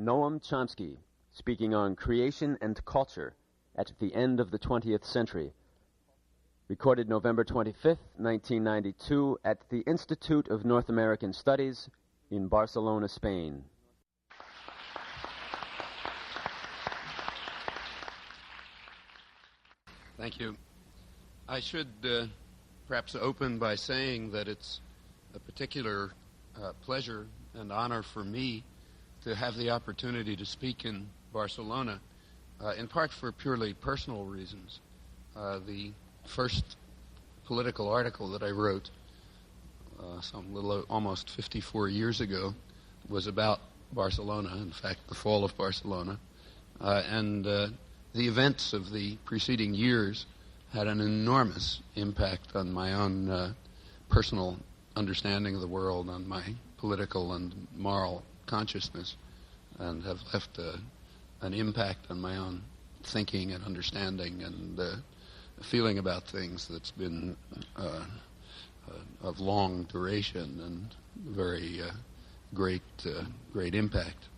Noam Chomsky, speaking on creation and culture at the end of the 20th century. Recorded November 25th, 1992, at the Institute of North American Studies in Barcelona, Spain. Thank you. I should perhaps open by saying that it's a particular pleasure and honor for me to have the opportunity to speak in Barcelona, in part for purely personal reasons. The first political article that I wrote almost 54 years ago was about Barcelona, in fact, the fall of Barcelona, and the events of the preceding years had an enormous impact on my own personal understanding of the world, on my political and moral consciousness, and have left an impact on my own thinking and understanding and feeling about things that's been of long duration and very great impact.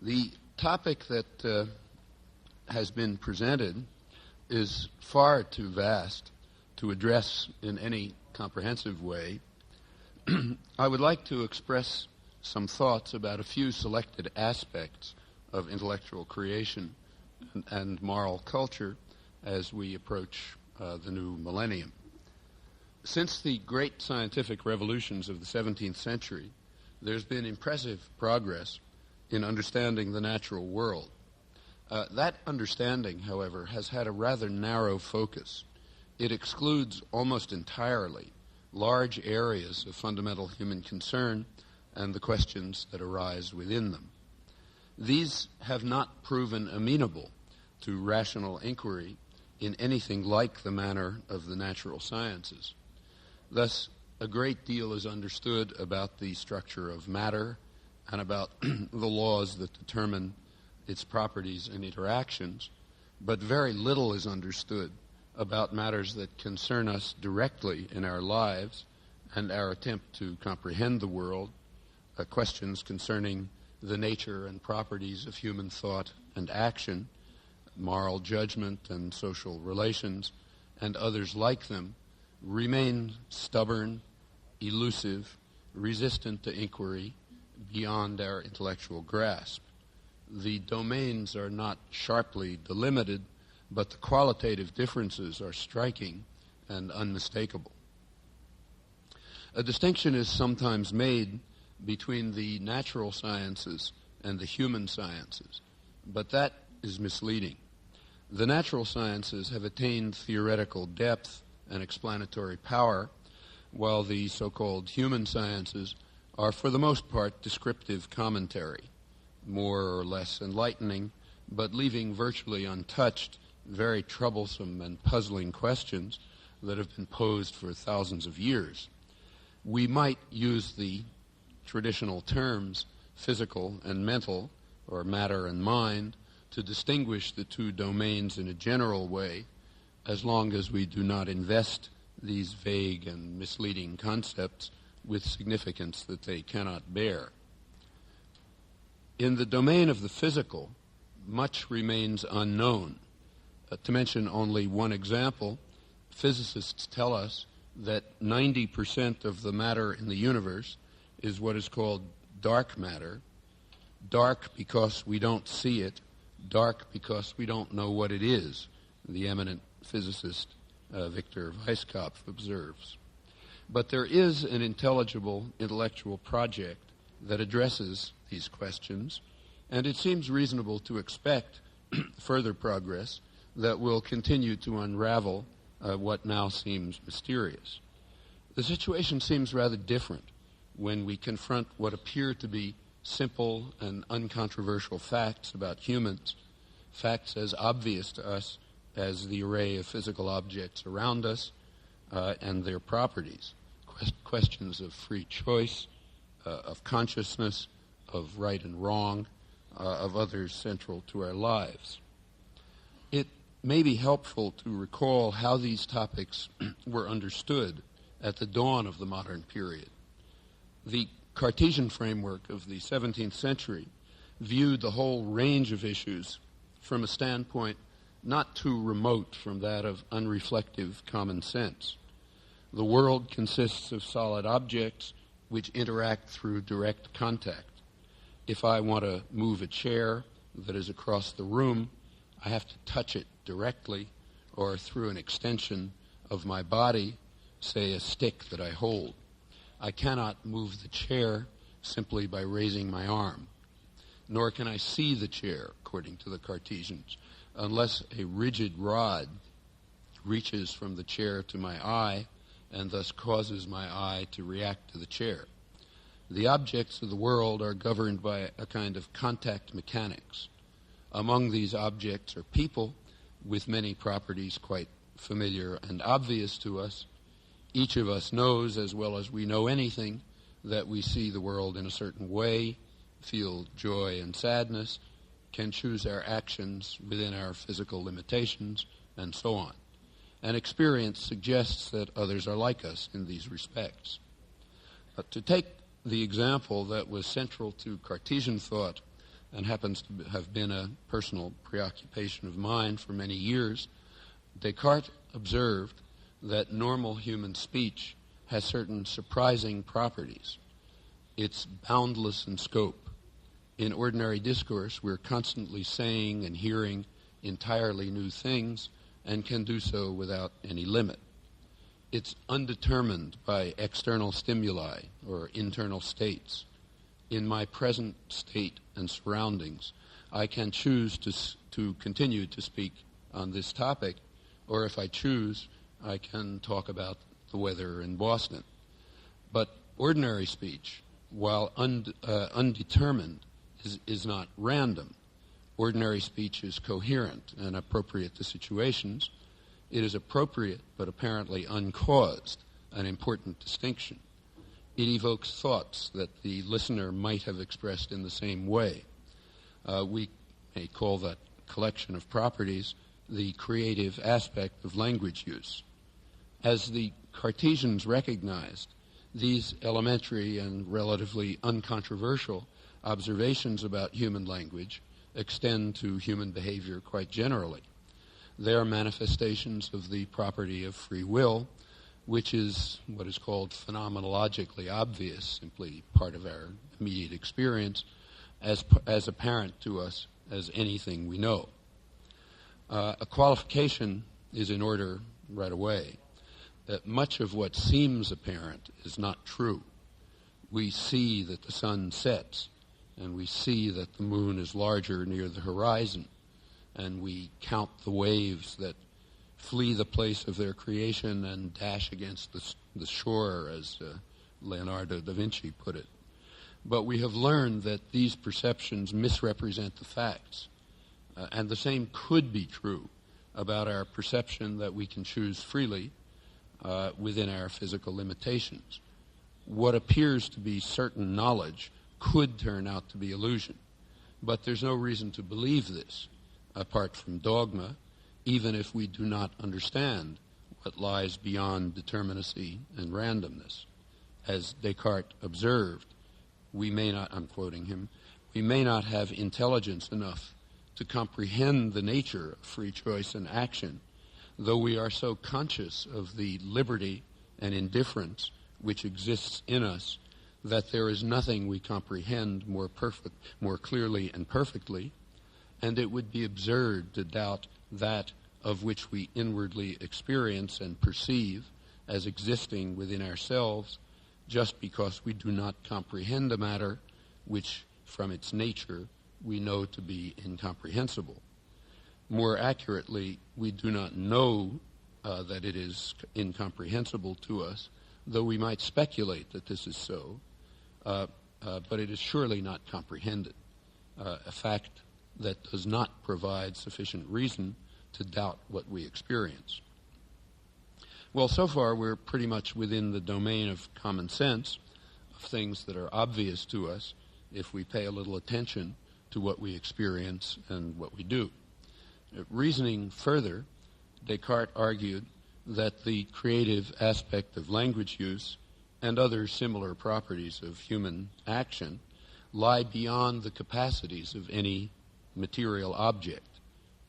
The topic that has been presented is far too vast to address in any comprehensive way. I would like to express some thoughts about a few selected aspects of intellectual creation and moral culture as we approach the new millennium. Since the great scientific revolutions of the 17th century, there's been impressive progress in understanding the natural world. That understanding, however, has had a rather narrow focus. It excludes almost entirely large areas of fundamental human concern and the questions that arise within them. These have not proven amenable to rational inquiry in anything like the manner of the natural sciences. Thus, a great deal is understood about the structure of matter and about the laws that determine its properties and interactions, but very little is understood about matters that concern us directly in our lives and our attempt to comprehend the world, questions concerning the nature and properties of human thought and action, moral judgment and social relations, and others like them, remain stubborn, elusive, resistant to inquiry, beyond our intellectual grasp. The domains are not sharply delimited, but the qualitative differences are striking and unmistakable. A distinction is sometimes made between the natural sciences and the human sciences, but that is misleading. The natural sciences have attained theoretical depth and explanatory power, while the so-called human sciences are for the most part descriptive commentary, more or less enlightening, but leaving virtually untouched very troublesome and puzzling questions that have been posed for thousands of years. We might use the traditional terms physical and mental, or matter and mind, to distinguish the two domains in a general way, as long as we do not invest these vague and misleading concepts with significance that they cannot bear. In the domain of the physical, much remains unknown. To mention only one example, physicists tell us that 90% of the matter in the universe is what is called dark matter. Dark because we don't see it, dark because we don't know what it is, the eminent physicist Victor Weisskopf observes. But there is an intelligible intellectual project that addresses these questions, and it seems reasonable to expect further progress that will continue to unravel what now seems mysterious. The situation seems rather different when we confront what appear to be simple and uncontroversial facts about humans, facts as obvious to us as the array of physical objects around us and their properties, questions of free choice, of consciousness, of right and wrong, of others central to our lives. It may be helpful to recall how these topics were understood at the dawn of the modern period. The Cartesian framework of the 17th century viewed the whole range of issues from a standpoint not too remote from that of unreflective common sense. The world consists of solid objects which interact through direct contact. If I want to move a chair that is across the room, I have to touch it directly or through an extension of my body, say a stick that I hold. I cannot move the chair simply by raising my arm, nor can I see the chair, according to the Cartesians, unless a rigid rod reaches from the chair to my eye and thus causes my eye to react to the chair. The objects of the world are governed by a kind of contact mechanics. Among these objects are people, with many properties quite familiar and obvious to us. Each of us knows, as well as we know anything, that we see the world in a certain way, feel joy and sadness, can choose our actions within our physical limitations, and so on. And experience suggests that others are like us in these respects. To take the example that was central to Cartesian thought and happens to have been a personal preoccupation of mine for many years, Descartes observed that normal human speech has certain surprising properties. It's boundless in scope. In ordinary discourse, we're constantly saying and hearing entirely new things and can do so without any limit. It's undetermined by external stimuli or internal states. In my present state and surroundings, I can choose to continue to speak on this topic, or if I choose, I can talk about the weather in Boston. But ordinary speech, while undetermined, is not random. Ordinary speech is coherent and appropriate to situations. It is appropriate but apparently uncaused, an important distinction. It evokes thoughts that the listener might have expressed in the same way. We may call that collection of properties the creative aspect of language use. As the Cartesians recognized, these elementary and relatively uncontroversial observations about human language extend to human behavior quite generally. They are manifestations of the property of free will, which is what is called phenomenologically obvious, simply part of our immediate experience, as apparent to us as anything we know. A qualification is in order right away. That much of what seems apparent is not true. We see that the sun sets, and we see that the moon is larger near the horizon, and we count the waves that flee the place of their creation and dash against the shore, as Leonardo da Vinci put it. But we have learned that these perceptions misrepresent the facts, and the same could be true about our perception that we can choose freely within our physical limitations. What appears to be certain knowledge could turn out to be illusion, but there's no reason to believe this, apart from dogma, even if we do not understand what lies beyond determinacy and randomness. As Descartes observed, we may not, I'm quoting him, we may not have intelligence enough to comprehend the nature of free choice and action, though we are so conscious of the liberty and indifference which exists in us that there is nothing we comprehend more clearly and perfectly, and it would be absurd to doubt that of which we inwardly experience and perceive as existing within ourselves, just because we do not comprehend a matter which, from its nature, we know to be incomprehensible. More accurately, we do not know that it is incomprehensible to us, though we might speculate that this is so, but it is surely not comprehended, a fact that does not provide sufficient reason to doubt what we experience. Well, so far we're pretty much within the domain of common sense, of things that are obvious to us if we pay a little attention to what we experience and what we do. Reasoning further, Descartes argued that the creative aspect of language use and other similar properties of human action lie beyond the capacities of any material object,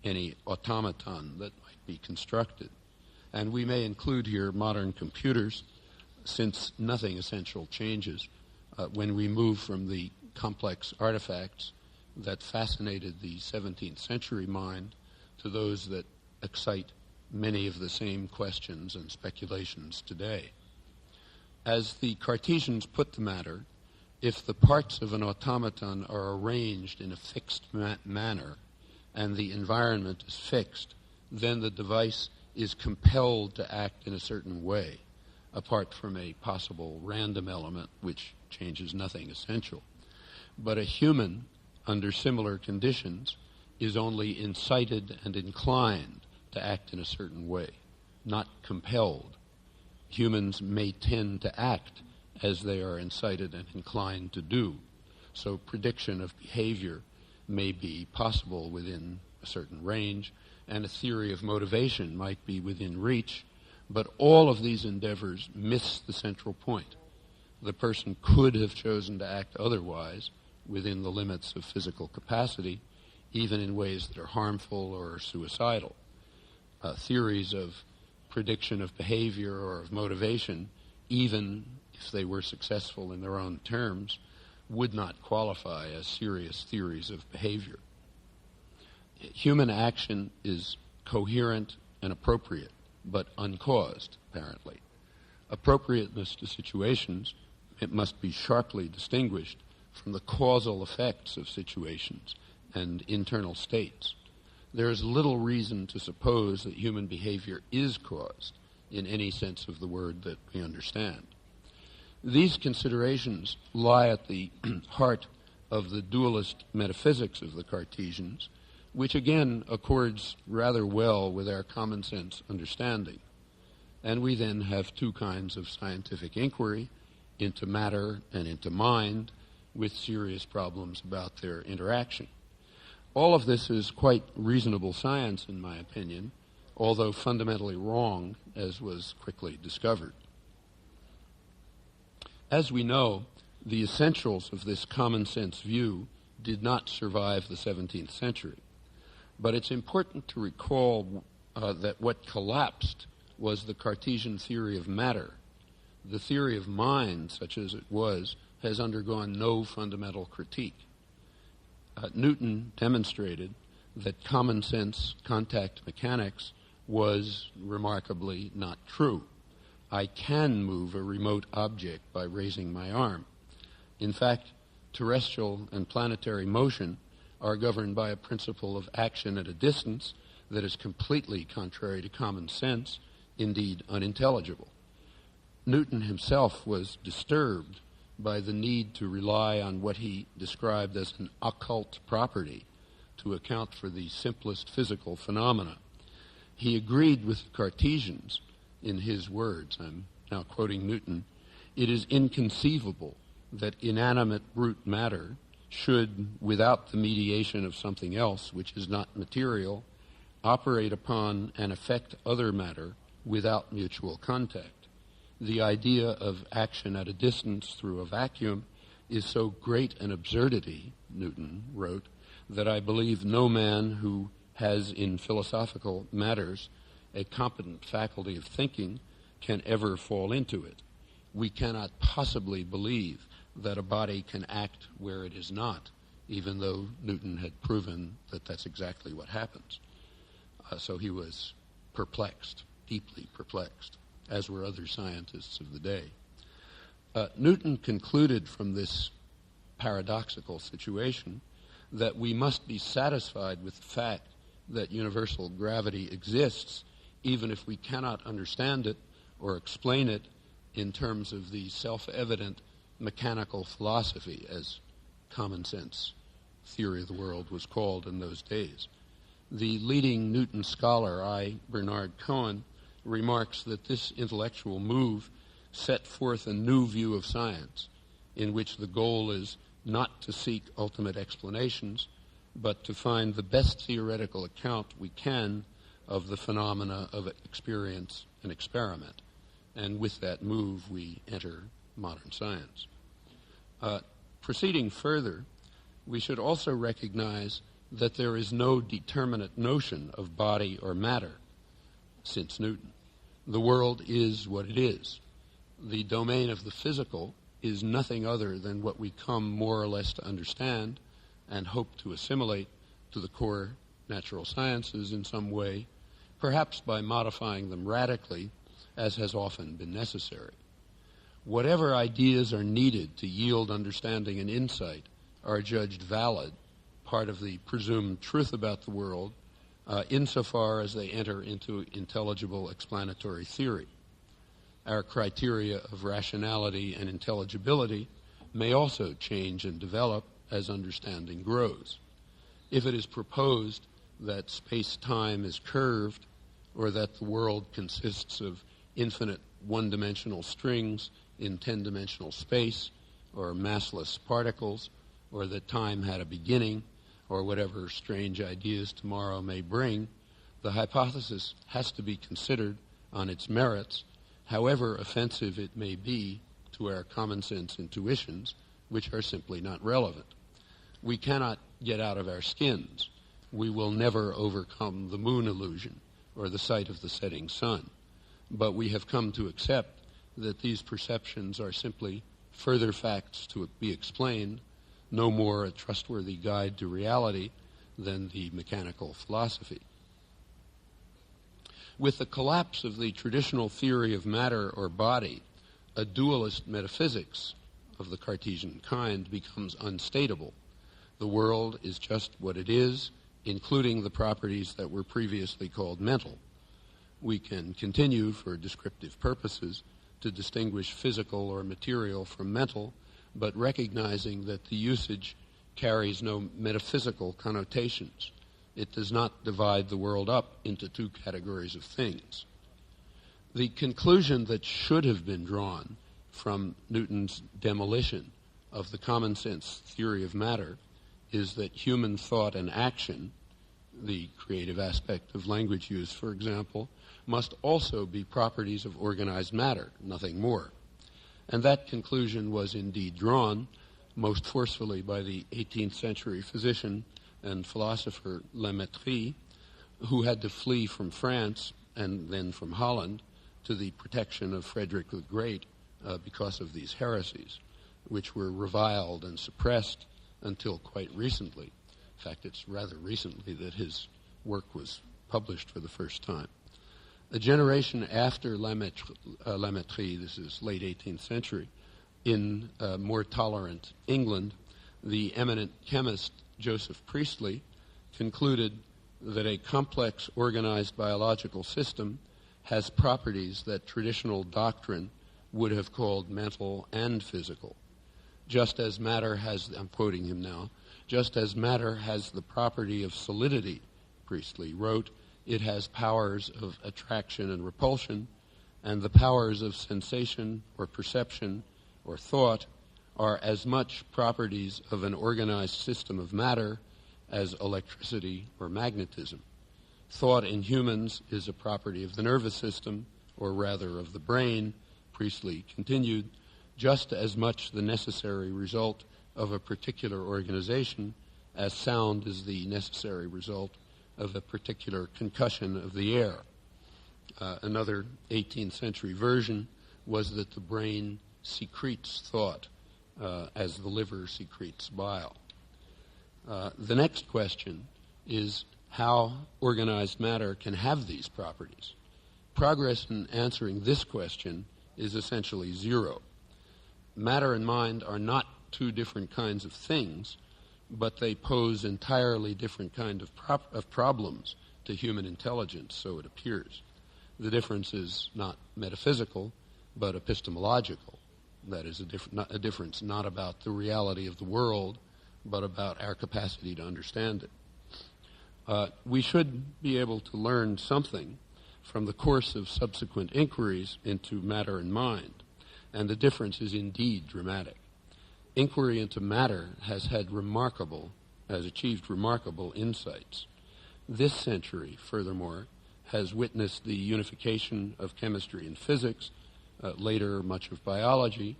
any automaton that might be constructed. And we may include here modern computers, since nothing essential changes when we move from the complex artifacts that fascinated the 17th century mind to those that excite many of the same questions and speculations today. As the Cartesians put the matter, if the parts of an automaton are arranged in a fixed manner and the environment is fixed, then the device is compelled to act in a certain way, apart from a possible random element which changes nothing essential. But a human, under similar conditions, is only incited and inclined to act in a certain way, not compelled. Humans may tend to act as they are incited and inclined to do. So prediction of behavior may be possible within a certain range, and a theory of motivation might be within reach, but all of these endeavors miss the central point. The person could have chosen to act otherwise within the limits of physical capacity, even in ways that are harmful or suicidal. Theories of prediction of behavior or of motivation, even if they were successful in their own terms, would not qualify as serious theories of behavior. Human action is coherent and appropriate, but uncaused, apparently. Appropriateness to situations, it must be sharply distinguished from the causal effects of situations and internal states. There is little reason to suppose that human behavior is caused in any sense of the word that we understand. These considerations lie at the heart of the dualist metaphysics of the Cartesians, which again accords rather well with our common sense understanding. And we then have two kinds of scientific inquiry, into matter and into mind, with serious problems about their interaction. All of this is quite reasonable science, in my opinion, although fundamentally wrong, as was quickly discovered. As we know, the essentials of this common sense view did not survive the 17th century. But it's important to recall that what collapsed was the Cartesian theory of matter. The theory of mind, such as it was, has undergone no fundamental critique. Newton demonstrated that common sense contact mechanics was remarkably not true. I can move a remote object by raising my arm. In fact, terrestrial and planetary motion are governed by a principle of action at a distance that is completely contrary to common sense, indeed unintelligible. Newton himself was disturbed by the need to rely on what he described as an occult property to account for the simplest physical phenomena. He agreed with the Cartesians in his words. I'm now quoting Newton. It is inconceivable that inanimate brute matter should, without the mediation of something else which is not material, operate upon and affect other matter without mutual contact. The idea of action at a distance through a vacuum is so great an absurdity, Newton wrote, that I believe no man who has in philosophical matters a competent faculty of thinking can ever fall into it. We cannot possibly believe that a body can act where it is not, even though Newton had proven that that's exactly what happens. So he was perplexed, deeply perplexed, as were other scientists of the day. Newton concluded from this paradoxical situation that we must be satisfied with the fact that universal gravity exists, even if we cannot understand it or explain it in terms of the self-evident mechanical philosophy, as common sense theory of the world was called in those days. The leading Newton scholar, I. Bernard Cohen, remarks that this intellectual move set forth a new view of science, in which the goal is not to seek ultimate explanations, but to find the best theoretical account we can of the phenomena of experience and experiment. And with that move, we enter modern science. Proceeding further, we should also recognize that there is no determinate notion of body or matter since Newton. The world is what it is. The domain of the physical is nothing other than what we come more or less to understand and hope to assimilate to the core natural sciences in some way, perhaps by modifying them radically, as has often been necessary. Whatever ideas are needed to yield understanding and insight are judged valid, part of the presumed truth about the world, insofar as they enter into intelligible explanatory theory. Our criteria of rationality and intelligibility may also change and develop as understanding grows. If it is proposed that space-time is curved, or that the world consists of infinite one-dimensional strings in 10-dimensional space, or massless particles, or that time had a beginning, or whatever strange ideas tomorrow may bring, the hypothesis has to be considered on its merits, however offensive it may be to our common-sense intuitions, which are simply not relevant. We cannot get out of our skins. We will never overcome the moon illusion or the sight of the setting sun. But we have come to accept that these perceptions are simply further facts to be explained, no more a trustworthy guide to reality than the mechanical philosophy. With the collapse of the traditional theory of matter or body, a dualist metaphysics of the Cartesian kind becomes unstateable. The world is just what it is, including the properties that were previously called mental. We can continue, for descriptive purposes, to distinguish physical or material from mental, but recognizing that the usage carries no metaphysical connotations. It does not divide the world up into two categories of things. The conclusion that should have been drawn from Newton's demolition of the common sense theory of matter is that human thought and action, the creative aspect of language use, for example, must also be properties of organized matter, nothing more. And that conclusion was indeed drawn most forcefully by the 18th century physician and philosopher Lemaitre, who had to flee from France and then from Holland to the protection of Frederick the Great because of these heresies, which were reviled and suppressed until quite recently. In fact, it's rather recently that his work was published for the first time. A generation after Lemaitre, this is late 18th century, in more tolerant England, the eminent chemist Joseph Priestley concluded that a complex organized biological system has properties that traditional doctrine would have called mental and physical. Just as matter has, I'm quoting him now, just as matter has the property of solidity, Priestley wrote, it has powers of attraction and repulsion, and the powers of sensation or perception or thought are as much properties of an organized system of matter as electricity or magnetism. Thought in humans is a property of the nervous system, or rather of the brain, Priestley continued, just as much the necessary result of a particular organization as sound is the necessary result of a particular concussion of the air. Another 18th century version was that the brain secretes thought as the liver secretes bile. The next question is how organized matter can have these properties. Progress in answering this question is essentially zero. Matter and mind are not two different kinds of things, but they pose entirely different kind of problems to human intelligence, so it appears. The difference is not metaphysical, but epistemological. That is a difference not about the reality of the world, but about our capacity to understand it. We should be able to learn something from the course of subsequent inquiries into matter and mind, and the difference is indeed dramatic. Inquiry into matter has achieved remarkable insights. This century, furthermore, has witnessed the unification of chemistry and physics, later much of biology,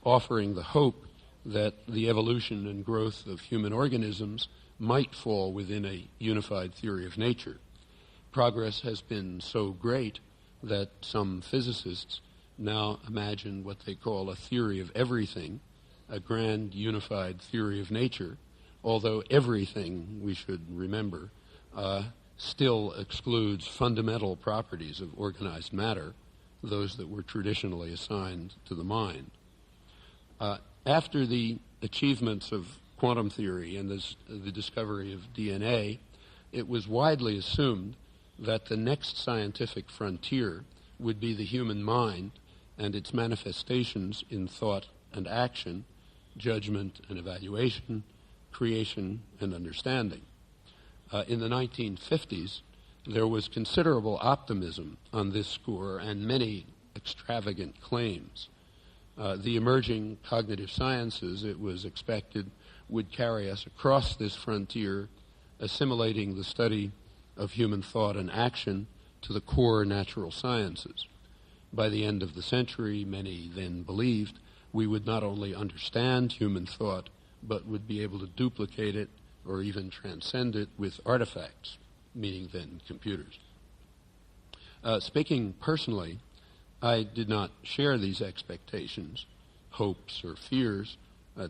offering the hope that the evolution and growth of human organisms might fall within a unified theory of nature. Progress has been so great that some physicists now imagine what they call a theory of everything, a grand unified theory of nature, although everything, we should remember, still excludes fundamental properties of organized matter, those that were traditionally assigned to the mind. After the achievements of quantum theory and the discovery of DNA, it was widely assumed that the next scientific frontier would be the human mind and its manifestations in thought and action, judgment and evaluation, creation and understanding. In the 1950s, there was considerable optimism on this score and many extravagant claims. The emerging cognitive sciences, it was expected, would carry us across this frontier, assimilating the study of human thought and action to the core natural sciences. By the end of the century, many then believed, we would not only understand human thought, but would be able to duplicate it or even transcend it with artifacts, meaning then computers. Speaking personally, I did not share these expectations, hopes, or fears,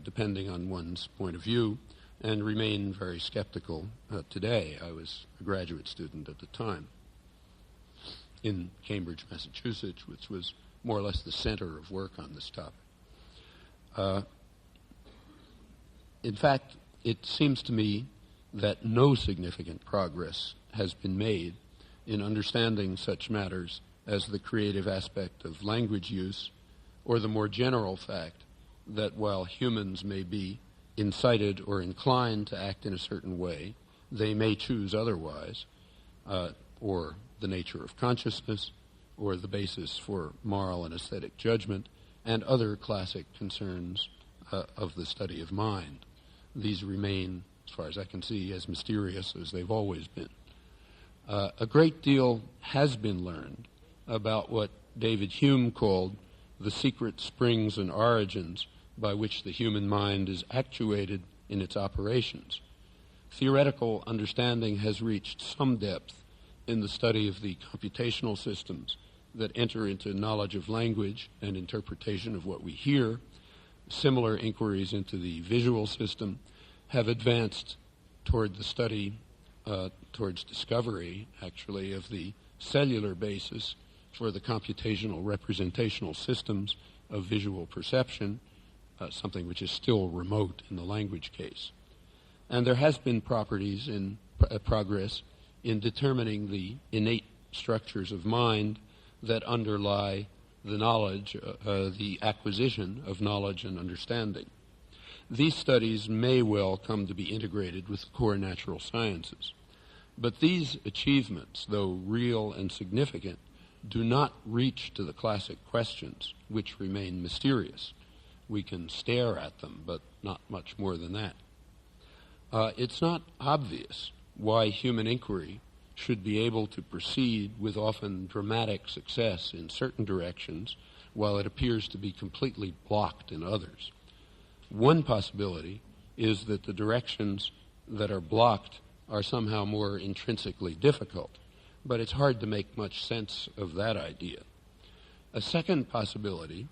depending on one's point of view, and remain very skeptical today. I was a graduate student at the time in Cambridge, Massachusetts, which was more or less the center of work on this topic. In fact, it seems to me that no significant progress has been made in understanding such matters as the creative aspect of language use, or the more general fact that while humans may be incited or inclined to act in a certain way, they may choose otherwise, or the nature of consciousness, or the basis for moral and aesthetic judgment, and other classic concerns of the study of mind. These remain, as far as I can see, as mysterious as they've always been. A great deal has been learned about what David Hume called the secret springs and origins by which the human mind is actuated in its operations. Theoretical understanding has reached some depth in the study of the computational systems that enter into knowledge of language and interpretation of what we hear. Similar inquiries into the visual system have advanced toward the study, towards discovery, actually, of the cellular basis for the computational representational systems of visual perception, something which is still remote in the language case. And there has been progress in determining the innate structures of mind that underlie the knowledge, the acquisition of knowledge and understanding. These studies may well come to be integrated with the core natural sciences. But these achievements, though real and significant, do not reach to the classic questions, which remain mysterious. We can stare at them, but not much more than that. It's not obvious why human inquiry should be able to proceed with often dramatic success in certain directions, while it appears to be completely blocked in others. One possibility is that the directions that are blocked are somehow more intrinsically difficult, but it's hard to make much sense of that idea. A second possibility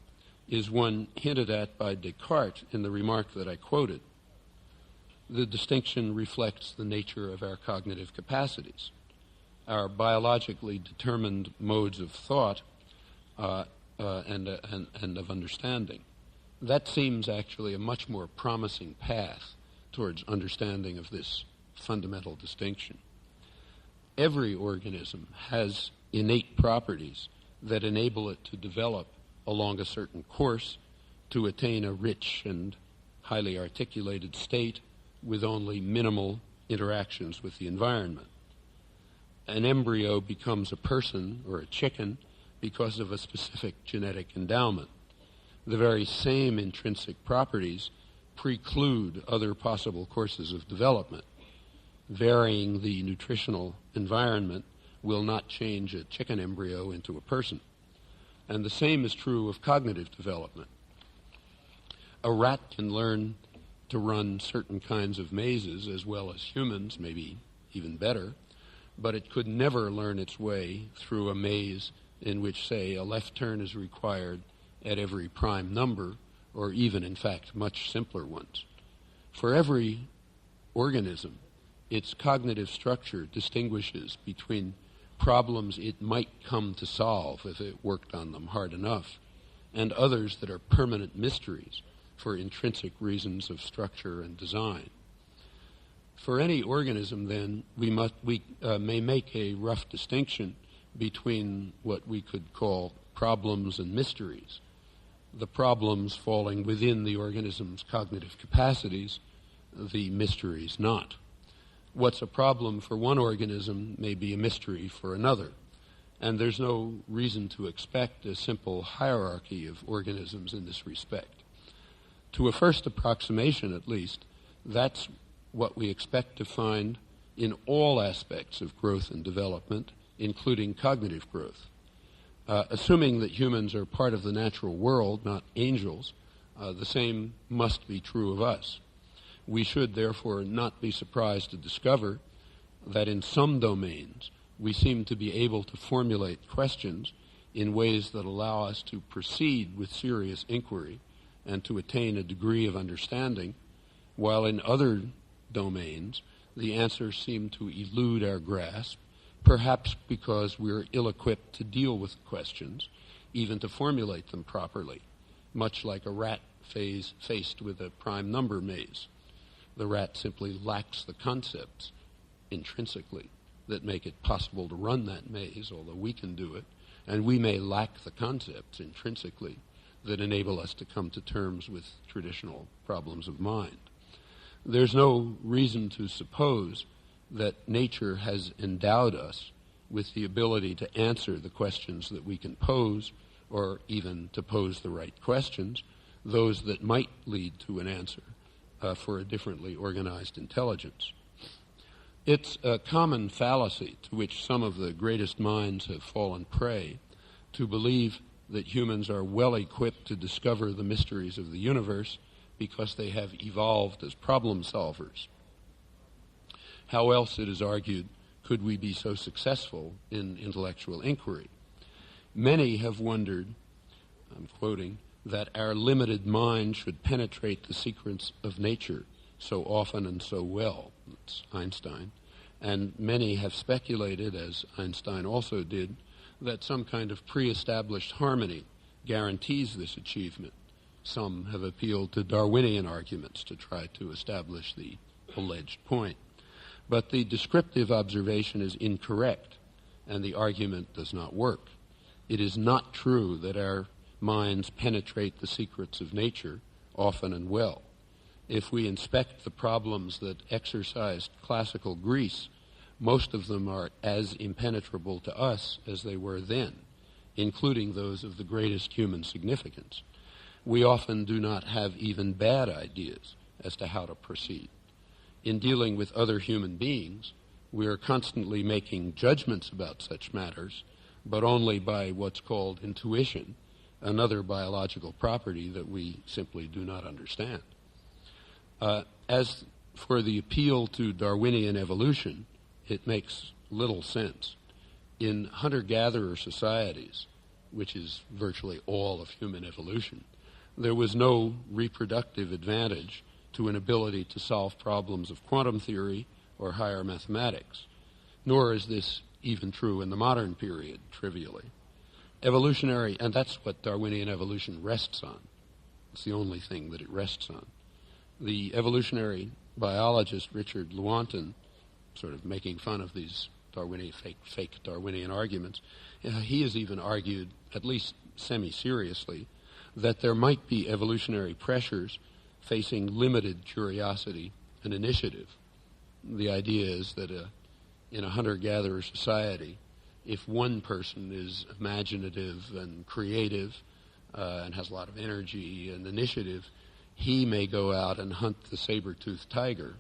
is one hinted at by Descartes in the remark that I quoted. The distinction reflects the nature of our cognitive capacities. Our biologically determined modes of thought and of understanding. That seems actually a much more promising path towards understanding of this fundamental distinction. Every organism has innate properties that enable it to develop along a certain course to attain a rich and highly articulated state with only minimal interactions with the environment. An embryo becomes a person or a chicken because of a specific genetic endowment. The very same intrinsic properties preclude other possible courses of development. Varying the nutritional environment will not change a chicken embryo into a person. And the same is true of cognitive development. A rat can learn to run certain kinds of mazes as well as humans, maybe even better, but it could never learn its way through a maze in which, say, a left turn is required at every prime number, or even, in fact, much simpler ones. For every organism, its cognitive structure distinguishes between problems it might come to solve if it worked on them hard enough, and others that are permanent mysteries for intrinsic reasons of structure and design. For any organism, then, we may make a rough distinction between what we could call problems and mysteries, the problems falling within the organism's cognitive capacities, the mysteries not. What's a problem for one organism may be a mystery for another, and there's no reason to expect a simple hierarchy of organisms in this respect. To a first approximation, at least, that's what we expect to find in all aspects of growth and development, including cognitive growth. Assuming that humans are part of the natural world, not angels, the same must be true of us. We should, therefore, not be surprised to discover that in some domains we seem to be able to formulate questions in ways that allow us to proceed with serious inquiry and to attain a degree of understanding, while in other domains the answers seem to elude our grasp, perhaps because we're ill-equipped to deal with questions, even to formulate them properly, much like a rat faced with a prime number maze. The rat simply lacks the concepts intrinsically that make it possible to run that maze, although we can do it, and we may lack the concepts intrinsically that enable us to come to terms with traditional problems of mind. There's no reason to suppose that nature has endowed us with the ability to answer the questions that we can pose, or even to pose the right questions, those that might lead to an answer for a differently organized intelligence. It's a common fallacy to which some of the greatest minds have fallen prey to believe that humans are well equipped to discover the mysteries of the universe because they have evolved as problem solvers. How else, it is argued, could we be so successful in intellectual inquiry? Many have wondered, I'm quoting, that our limited mind should penetrate the secrets of nature so often and so well. That's Einstein. And many have speculated, as Einstein also did, that some kind of pre-established harmony guarantees this achievement. Some have appealed to Darwinian arguments to try to establish the alleged point. But the descriptive observation is incorrect, and the argument does not work. It is not true that our minds penetrate the secrets of nature often and well. If we inspect the problems that exercised classical Greece, most of them are as impenetrable to us as they were then, including those of the greatest human significance. We often do not have even bad ideas as to how to proceed. In dealing with other human beings, we are constantly making judgments about such matters, but only by what's called intuition, another biological property that we simply do not understand. As for the appeal to Darwinian evolution, it makes little sense. In hunter-gatherer societies, which is virtually all of human evolution, there was no reproductive advantage to an ability to solve problems of quantum theory or higher mathematics, nor is this even true in the modern period, trivially. Evolutionary, and that's what Darwinian evolution rests on. It's the only thing that it rests on. The evolutionary biologist Richard Lewontin, sort of making fun of these Darwinian, fake Darwinian arguments, he has even argued, at least semi-seriously, that there might be evolutionary pressures facing limited curiosity and initiative. The idea is that in a hunter-gatherer society, if one person is imaginative and creative and has a lot of energy and initiative, he may go out and hunt the saber-toothed tiger,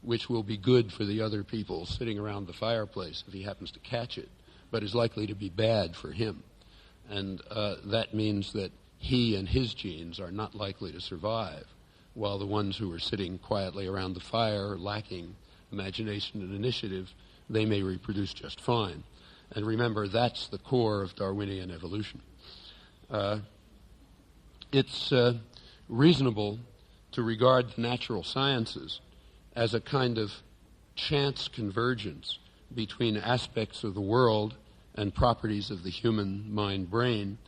which will be good for the other people sitting around the fireplace if he happens to catch it, but is likely to be bad for him. And that means that he and his genes are not likely to survive, while the ones who are sitting quietly around the fire, lacking imagination and initiative, they may reproduce just fine. And remember, that's the core of Darwinian evolution. It's reasonable to regard the natural sciences as a kind of chance convergence between aspects of the world and properties of the human mind-brain,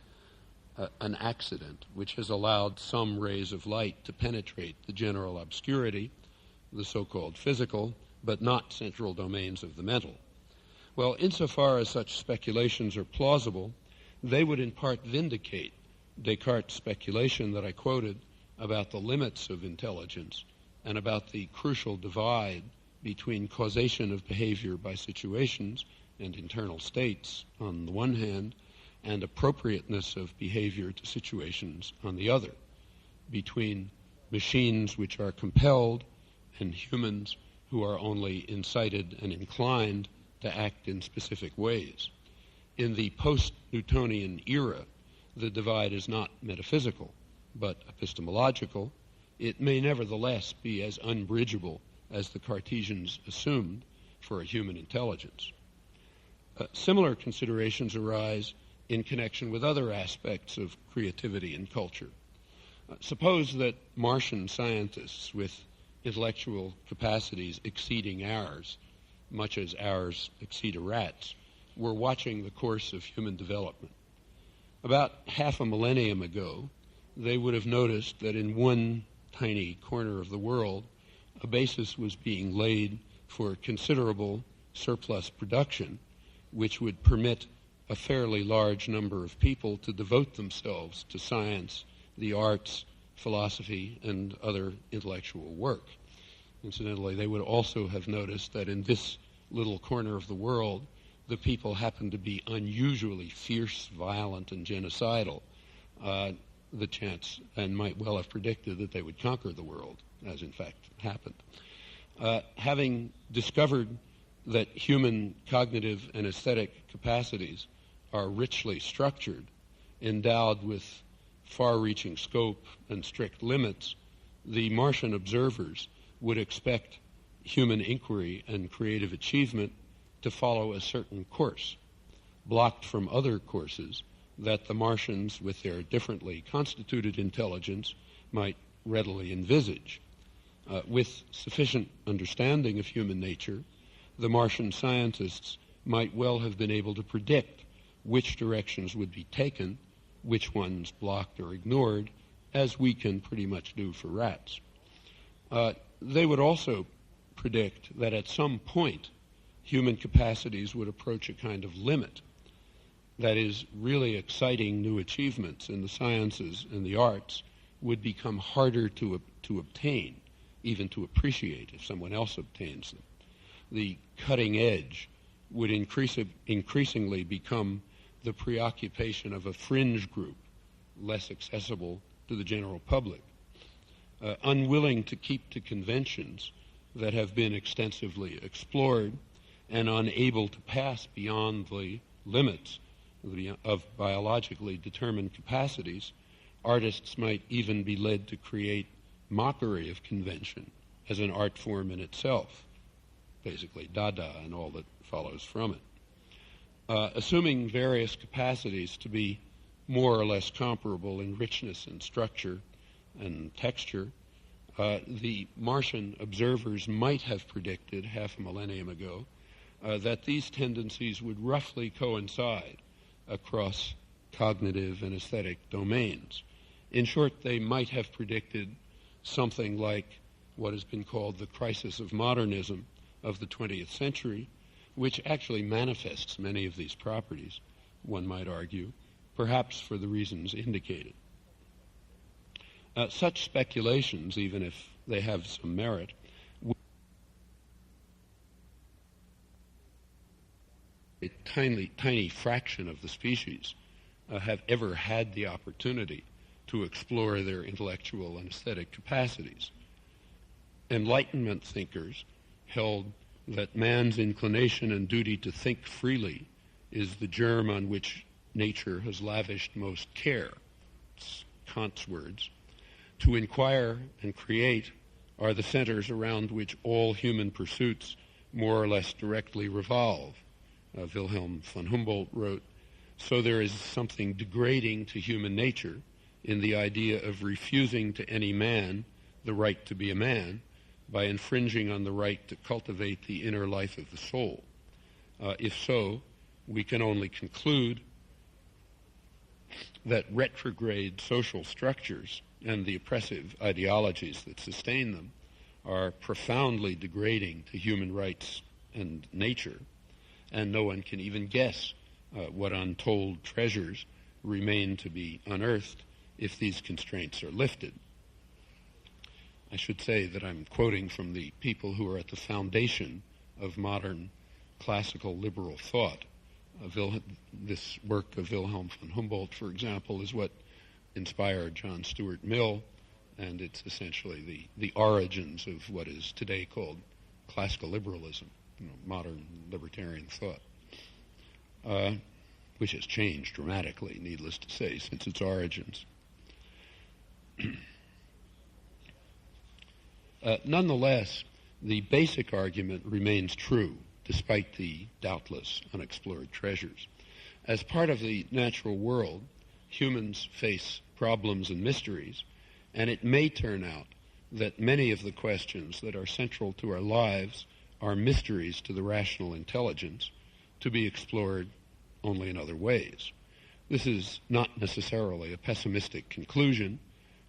an accident which has allowed some rays of light to penetrate the general obscurity, the so-called physical, but not central domains of the mental. Well, insofar as such speculations are plausible, they would in part vindicate Descartes' speculation that I quoted about the limits of intelligence and about the crucial divide between causation of behavior by situations and internal states on the one hand, and appropriateness of behavior to situations on the other, between machines which are compelled and humans who are only incited and inclined to act in specific ways. In the post-Newtonian era, the divide is not metaphysical, but epistemological. It may nevertheless be as unbridgeable as the Cartesians assumed for a human intelligence. Similar considerations arise in connection with other aspects of creativity and culture. Suppose that Martian scientists with intellectual capacities exceeding ours, much as ours exceed a rat's, were watching the course of human development. About half a millennium ago, they would have noticed that in one tiny corner of the world, a basis was being laid for considerable surplus production, which would permit a fairly large number of people to devote themselves to science, the arts, philosophy, and other intellectual work. Incidentally, they would also have noticed that in this little corner of the world, the people happened to be unusually fierce, violent, and genocidal. The chance, and might well have predicted that they would conquer the world, as in fact happened. Having discovered that human cognitive and aesthetic capacities are richly structured, endowed with far-reaching scope and strict limits, the Martian observers would expect human inquiry and creative achievement to follow a certain course, blocked from other courses that the Martians, with their differently constituted intelligence, might readily envisage. With sufficient understanding of human nature, the Martian scientists might well have been able to predict which directions would be taken, which ones blocked or ignored, as we can pretty much do for rats. They would also predict that at some point, human capacities would approach a kind of limit. That is, really exciting new achievements in the sciences and the arts would become harder to obtain, even to appreciate if someone else obtains them. The cutting edge would increasingly become the preoccupation of a fringe group, less accessible to the general public. Unwilling to keep to conventions that have been extensively explored and unable to pass beyond the limits of biologically determined capacities, artists might even be led to create mockery of convention as an art form in itself, basically Dada and all that follows from it. Assuming various capacities to be more or less comparable in richness and structure and texture, the Martian observers might have predicted half a millennium ago that these tendencies would roughly coincide across cognitive and aesthetic domains. In short, they might have predicted something like what has been called the crisis of modernism of the 20th century, which actually manifests many of these properties, one might argue, perhaps for the reasons indicated. Such speculations, even if they have some merit, a tiny fraction of the species have ever had the opportunity to explore their intellectual and aesthetic capacities. Enlightenment thinkers held that man's inclination and duty to think freely is the germ on which nature has lavished most care, Kant's words, to inquire and create are the centers around which all human pursuits more or less directly revolve. Wilhelm von Humboldt wrote, so there is something degrading to human nature in the idea of refusing to any man the right to be a man by infringing on the right to cultivate the inner life of the soul. If so, we can only conclude that retrograde social structures and the oppressive ideologies that sustain them are profoundly degrading to human rights and nature, and no one can even guess what untold treasures remain to be unearthed if these constraints are lifted. I should say that I'm quoting from the people who are at the foundation of modern classical liberal thought. This work of Wilhelm von Humboldt, for example, is what inspired John Stuart Mill, and it's essentially the origins of what is today called classical liberalism, modern libertarian thought, which has changed dramatically, needless to say, since its origins. Nonetheless, the basic argument remains true, despite the doubtless unexplored treasures. As part of the natural world, humans face problems and mysteries, and it may turn out that many of the questions that are central to our lives are mysteries to the rational intelligence to be explored only in other ways. This is not necessarily a pessimistic conclusion.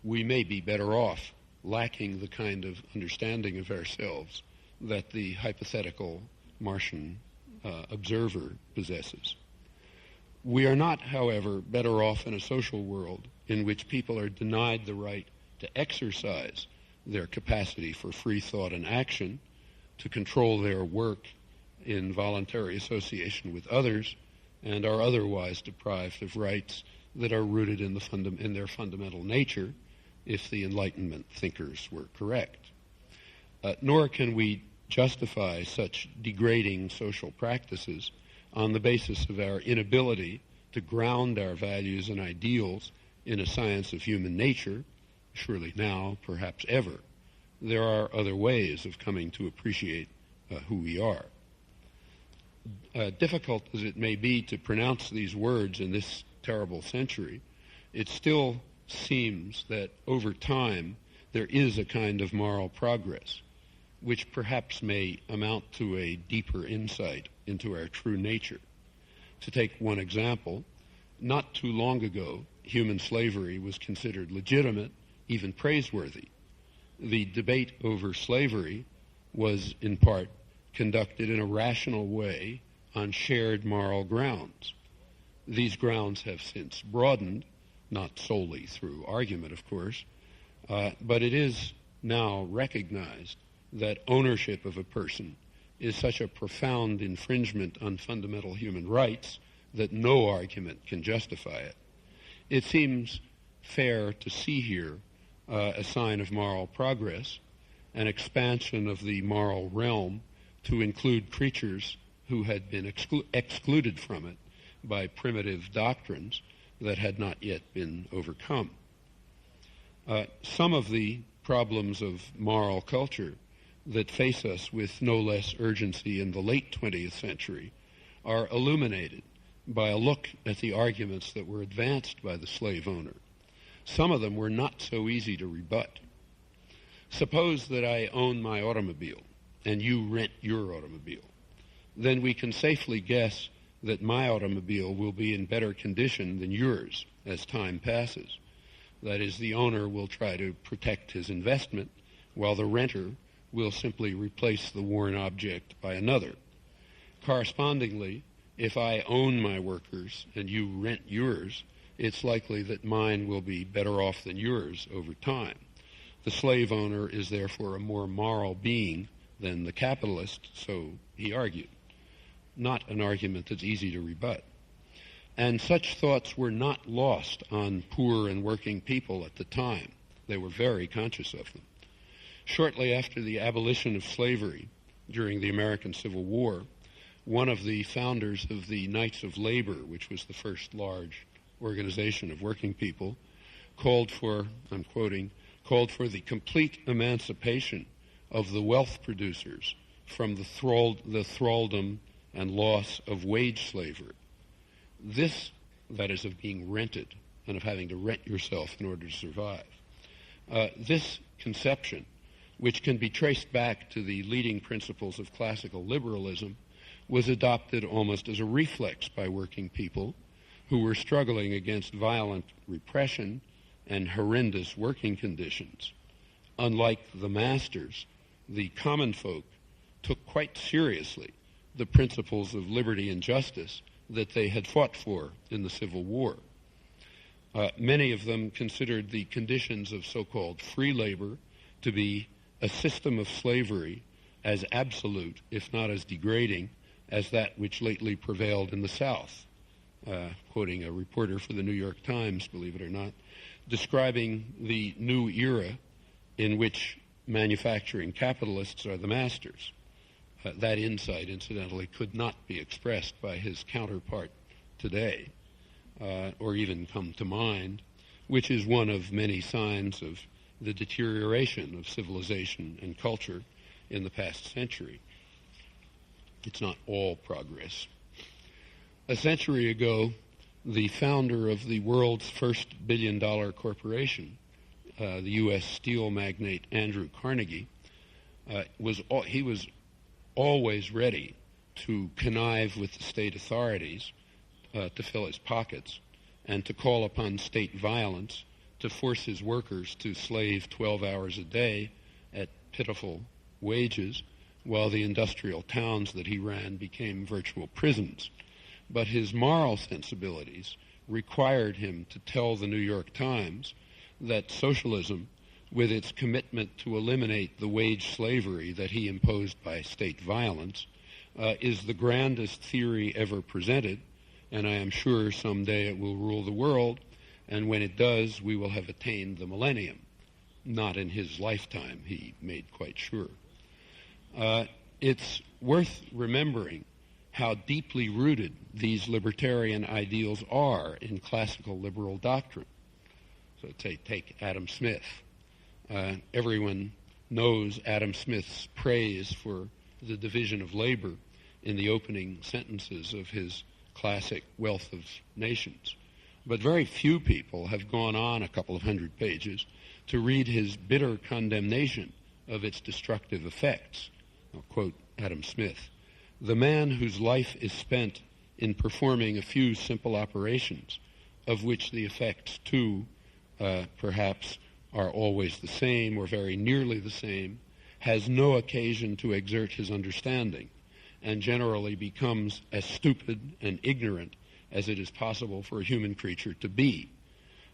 We may be better off lacking the kind of understanding of ourselves that the hypothetical Martian observer possesses. We are not, however, better off in a social world in which people are denied the right to exercise their capacity for free thought and action, to control their work in voluntary association with others, and are otherwise deprived of rights that are rooted in their fundamental nature, if the Enlightenment thinkers were correct. Nor can we justify such degrading social practices on the basis of our inability to ground our values and ideals in a science of human nature, surely now, perhaps ever. There are other ways of coming to appreciate who we are. Difficult as it may be to pronounce these words in this terrible century, it still seems that over time there is a kind of moral progress, which perhaps may amount to a deeper insight into our true nature. To take one example, not too long ago, human slavery was considered legitimate, even praiseworthy. The debate over slavery was, in part, conducted in a rational way on shared moral grounds. These grounds have since broadened, not solely through argument, of course, but it is now recognized that ownership of a person is such a profound infringement on fundamental human rights that no argument can justify it. It seems fair to see here a sign of moral progress, an expansion of the moral realm to include creatures who had been excluded from it by primitive doctrines that had not yet been overcome. Some of the problems of moral culture that face us with no less urgency in the late 20th century are illuminated by a look at the arguments that were advanced by the slave owner. Some of them were not so easy to rebut. Suppose that I own my automobile and you rent your automobile. Then we can safely guess that my automobile will be in better condition than yours as time passes. That is, the owner will try to protect his investment, while the renter will simply replace the worn object by another. Correspondingly, if I own my workers and you rent yours, it's likely that mine will be better off than yours over time. The slave owner is therefore a more moral being than the capitalist, so he argued. Not an argument that's easy to rebut. And such thoughts were not lost on poor and working people at the time. They were very conscious of them. Shortly after the abolition of slavery during the American Civil War, one of the founders of the Knights of Labor, which was the first large organization of working people, called for, I'm quoting, called for the complete emancipation of the wealth producers from the thraldom and loss of wage slavery. This, that is, of being rented and of having to rent yourself in order to survive. This conception, which can be traced back to the leading principles of classical liberalism, was adopted almost as a reflex by working people who were struggling against violent repression and horrendous working conditions. Unlike the masters, the common folk took quite seriously the principles of liberty and justice that they had fought for in the Civil War. Many of them considered the conditions of so-called free labor to be a system of slavery as absolute, if not as degrading, as that which lately prevailed in the South. Quoting a reporter for the New York Times, believe it or not, describing the new era in which manufacturing capitalists are the masters. That insight, incidentally, could not be expressed by his counterpart today, or even come to mind, which is one of many signs of the deterioration of civilization and culture in the past century. It's not all progress. A century ago, the founder of the world's first billion-dollar corporation, the U.S. steel magnate Andrew Carnegie, was always ready to connive with the state authorities to fill his pockets and to call upon state violence to force his workers to slave 12 hours a day at pitiful wages while the industrial towns that he ran became virtual prisons. But his moral sensibilities required him to tell the New York Times that socialism, with its commitment to eliminate the wage slavery that he imposed by state violence, is the grandest theory ever presented, and I am sure someday it will rule the world, and when it does, we will have attained the millennium. Not in his lifetime, he made quite sure. It's worth remembering how deeply rooted these libertarian ideals are in classical liberal doctrine. So take Adam Smith. Everyone knows Adam Smith's praise for the division of labor in the opening sentences of his classic Wealth of Nations. But very few people have gone on a couple of hundred pages to read his bitter condemnation of its destructive effects. I'll quote Adam Smith. "The man whose life is spent in performing a few simple operations, of which the effects too, perhaps, are always the same or very nearly the same, has no occasion to exert his understanding, and generally becomes as stupid and ignorant as it is possible for a human creature to be.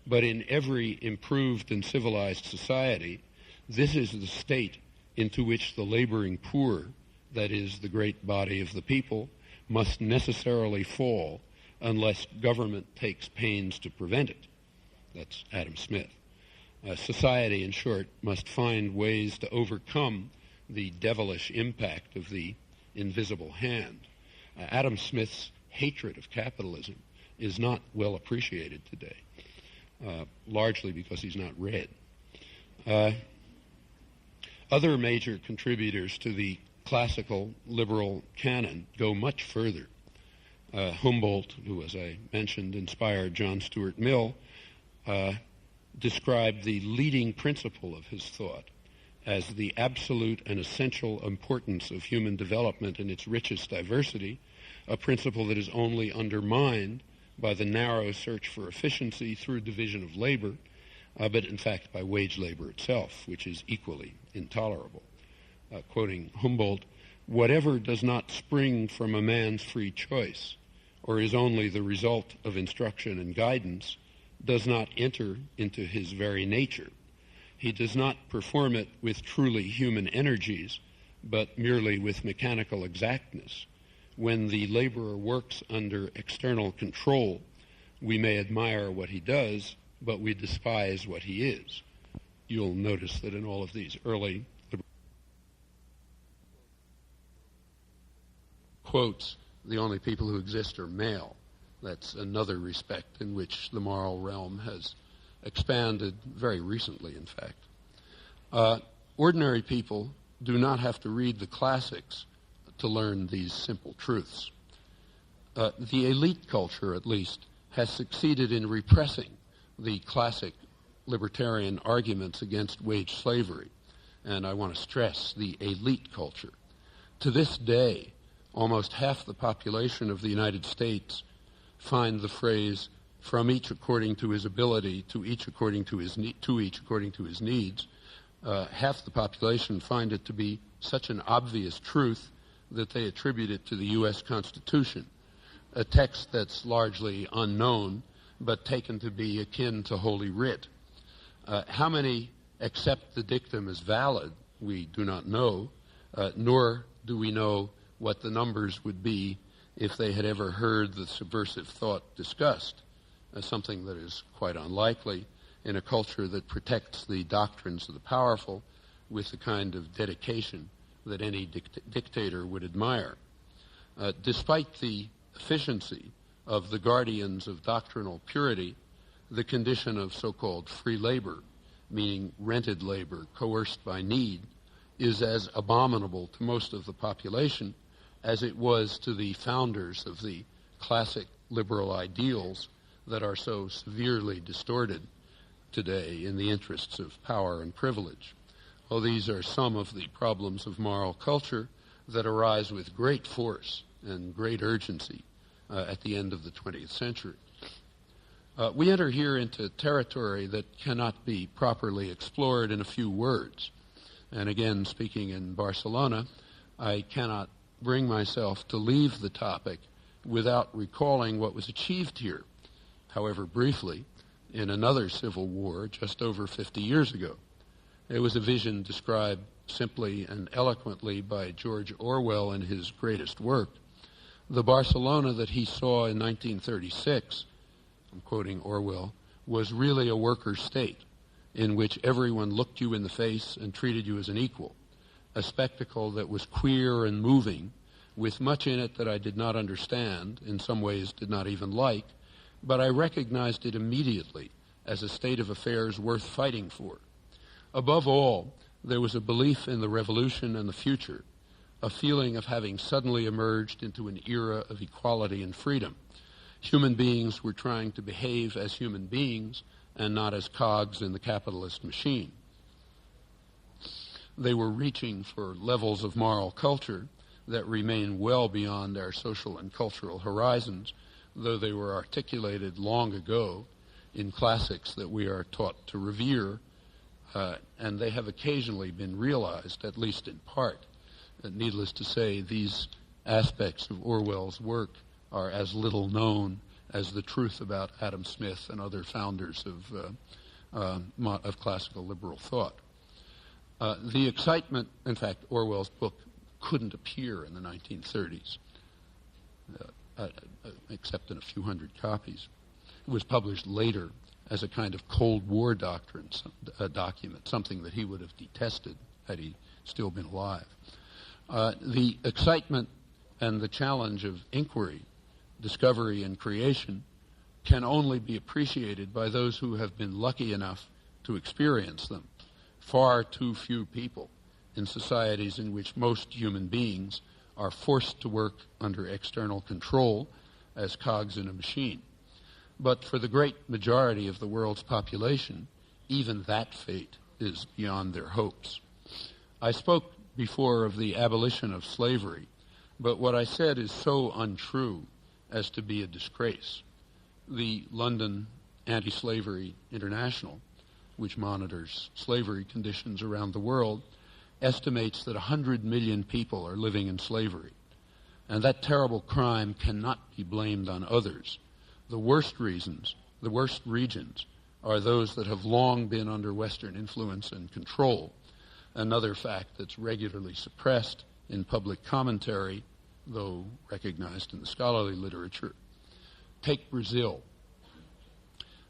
But in every improved and civilized society, this is the state into which the laboring poor, that is, the great body of the people, must necessarily fall unless government takes pains to prevent it." That's Adam Smith. Society, in short, must find ways to overcome the devilish impact of the invisible hand. Adam Smith's hatred of capitalism is not well appreciated today, largely because he's not read. Other major contributors to the classical liberal canon go much further. Humboldt, who, as I mentioned, inspired John Stuart Mill, described the leading principle of his thought as the absolute and essential importance of human development in its richest diversity, a principle that is only undermined by the narrow search for efficiency through division of labor, but in fact by wage labor itself, which is equally intolerable. Quoting Humboldt, "Whatever does not spring from a man's free choice, or is only the result of instruction and guidance, does not enter into his very nature. He does not perform it with truly human energies, but merely with mechanical exactness. When the laborer works under external control, we may admire what he does, but we despise what he is." You'll notice that in all of these early quotes, the only people who exist are male. That's another respect in which the moral realm has expanded very recently, in fact. Ordinary people do not have to read the classics to learn these simple truths. The elite culture, at least, has succeeded in repressing the classic libertarian arguments against wage slavery. And I want to stress the elite culture. To this day, almost half the population of the United States find the phrase, from each according to his ability, to each according to his needs, half the population find it to be such an obvious truth that they attribute it to the U.S. Constitution, a text that's largely unknown but taken to be akin to Holy Writ. How many accept the dictum as valid, we do not know, nor do we know what the numbers would be if they had ever heard the subversive thought discussed, something that is quite unlikely in a culture that protects the doctrines of the powerful with the kind of dedication that any dictator would admire. Despite the efficiency of the guardians of doctrinal purity, the condition of so-called free labor, meaning rented labor coerced by need, is as abominable to most of the population as it was to the founders of the classic liberal ideals that are so severely distorted today in the interests of power and privilege. Well, these are some of the problems of moral culture that arise with great force and great urgency at the end of the 20th century. We enter here into territory that cannot be properly explored in a few words. And again, speaking in Barcelona, I cannot bring myself to leave the topic without recalling what was achieved here, however briefly, in another civil war just over 50 years ago. It was a vision described simply and eloquently by George Orwell in his greatest work. The Barcelona that he saw in 1936, I'm quoting Orwell, was really a worker state in which everyone looked you in the face and treated you as an equal, a spectacle that was queer and moving, with much in it that I did not understand, in some ways did not even like, but I recognized it immediately as a state of affairs worth fighting for. Above all, there was a belief in the revolution and the future, a feeling of having suddenly emerged into an era of equality and freedom. Human beings were trying to behave as human beings and not as cogs in the capitalist machine. They were reaching for levels of moral culture that remain well beyond our social and cultural horizons, though they were articulated long ago in classics that we are taught to revere, and they have occasionally been realized, at least in part. Needless to say, these aspects of Orwell's work are as little known as the truth about Adam Smith and other founders of classical liberal thought. The excitement, in fact, Orwell's book couldn't appear in the 1930s, except in a few hundred copies. It was published later as a kind of Cold War document, something that he would have detested had he still been alive. The excitement and the challenge of inquiry, discovery, and creation can only be appreciated by those who have been lucky enough to experience them. Far too few people in societies in which most human beings are forced to work under external control as cogs in a machine. But for the great majority of the world's population, even that fate is beyond their hopes. I spoke before of the abolition of slavery, but what I said is so untrue as to be a disgrace. The London Anti-Slavery International, which monitors slavery conditions around the world, estimates that 100 million people are living in slavery. And that terrible crime cannot be blamed on others. The worst regions are those that have long been under Western influence and control, another fact that's regularly suppressed in public commentary, though recognized in the scholarly literature. Take Brazil.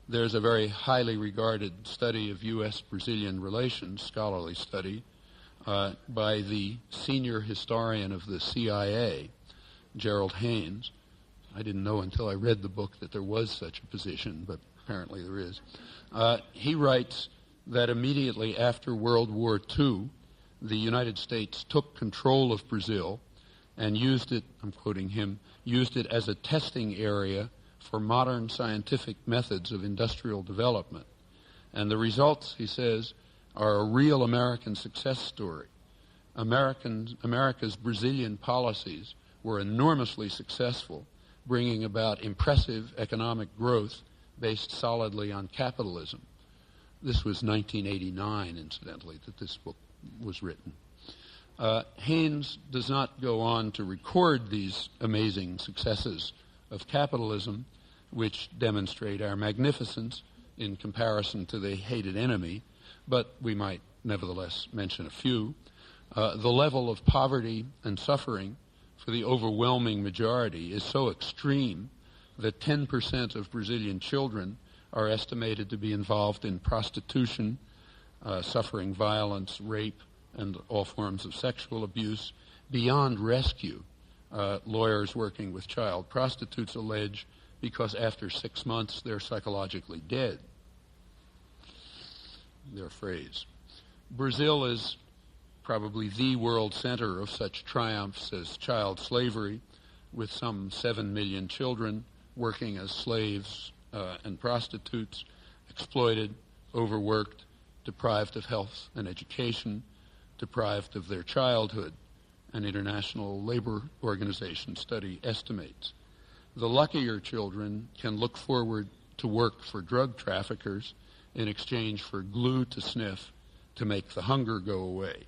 There's a very highly regarded study of U.S.-Brazilian relations, scholarly study, by the senior historian of the CIA, Gerald Haynes. I didn't know until I read the book that there was such a position, but apparently there is. He writes that immediately after World War II, the United States took control of Brazil and used it, I'm quoting him, used it as a testing area for modern scientific methods of industrial development. And the results, he says, are a real American success story. America's Brazilian policies were enormously successful, bringing about impressive economic growth based solidly on capitalism. This was 1989, incidentally, that this book was written. Haynes does not go on to record these amazing successes of capitalism, which demonstrate our magnificence in comparison to the hated enemy, but we might nevertheless mention a few. The level of poverty and suffering for the overwhelming majority is so extreme that 10% of Brazilian children are estimated to be involved in prostitution, suffering violence, rape, and all forms of sexual abuse. Beyond rescue, lawyers working with child prostitutes allege, because after 6 months they're psychologically dead. Their phrase. Brazil is probably the world center of such triumphs as child slavery, with some 7 million children working as slaves and prostitutes, exploited, overworked, deprived of health and education, deprived of their childhood, an International Labor Organization study estimates. The luckier children can look forward to work for drug traffickers in exchange for glue to sniff to make the hunger go away.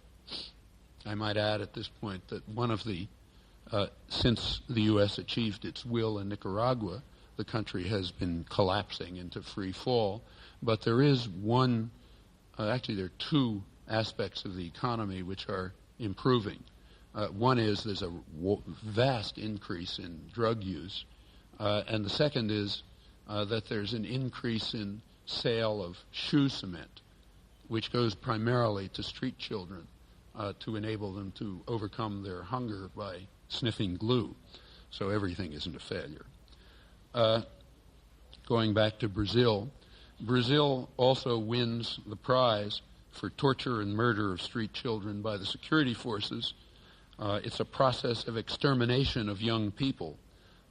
I might add at this point that one of the, since the U.S. achieved its will in Nicaragua, the country has been collapsing into free fall. But there is one, actually there are two aspects of the economy which are improving. One is there's a vast increase in drug use. And the second is that there's an increase in sale of shoe cement, which goes primarily to street children to enable them to overcome their hunger by sniffing glue. So everything isn't a failure. Going back to Brazil, Brazil also wins the prize for torture and murder of street children by the security forces. It's a process of extermination of young people,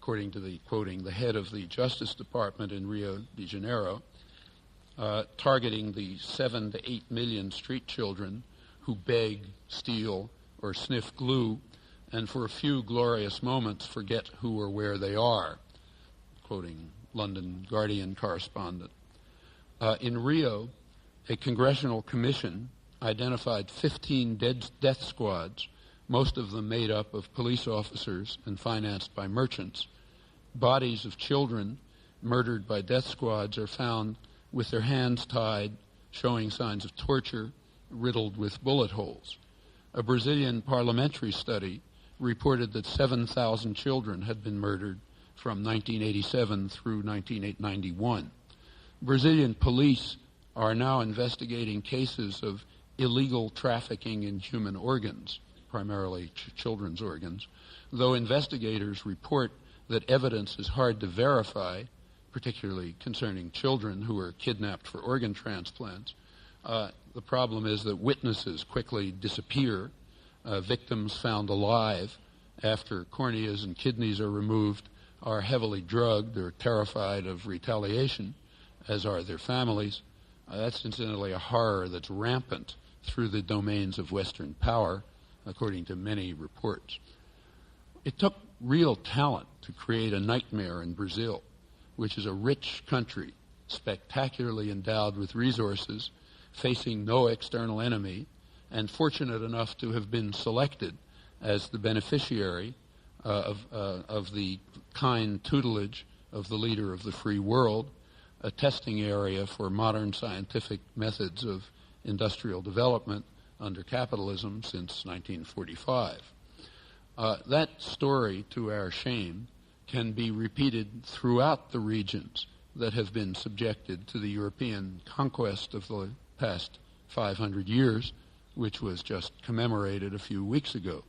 according to quoting the head of the Justice Department in Rio de Janeiro, targeting the 7 to 8 million street children who beg, steal, or sniff glue, and for a few glorious moments forget who or where they are, quoting London Guardian correspondent. In Rio, a congressional commission identified 15 death squads, most of them made up of police officers and financed by merchants. Bodies of children murdered by death squads are found with their hands tied, showing signs of torture, riddled with bullet holes. A Brazilian parliamentary study reported that 7,000 children had been murdered from 1987 through 1991. Brazilian police are now investigating cases of illegal trafficking in human organs, primarily children's organs, though investigators report that evidence is hard to verify, particularly concerning children who are kidnapped for organ transplants. The problem is that witnesses quickly disappear. Victims found alive after corneas and kidneys are removed are heavily drugged or terrified of retaliation, as are their families. That's incidentally a horror that's rampant through the domains of Western power, according to many reports. It took real talent to create a nightmare in Brazil, which is a rich country, spectacularly endowed with resources, facing no external enemy, and fortunate enough to have been selected as the beneficiary of the kind tutelage of the leader of the free world, a testing area for modern scientific methods of industrial development under capitalism since 1945. That story, to our shame, can be repeated throughout the regions that have been subjected to the European conquest of the past 500 years, which was just commemorated a few weeks ago.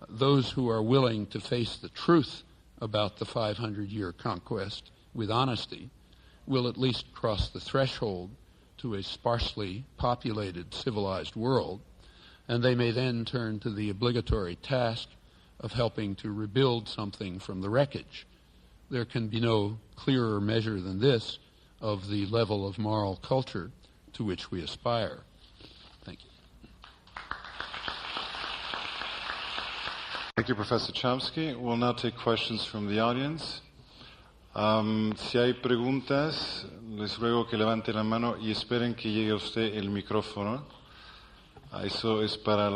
Those who are willing to face the truth about the 500-year conquest with honesty will at least cross the threshold to a sparsely populated, civilized world, and they may then turn to the obligatory task of helping to rebuild something from the wreckage. There can be no clearer measure than this of the level of moral culture to which we aspire. Thank you. Thank you, Professor Chomsky. We'll now take questions from the audience. Si hay preguntas, les ruego que levanten la mano y esperen que llegue a usted el micrófono. Eso es para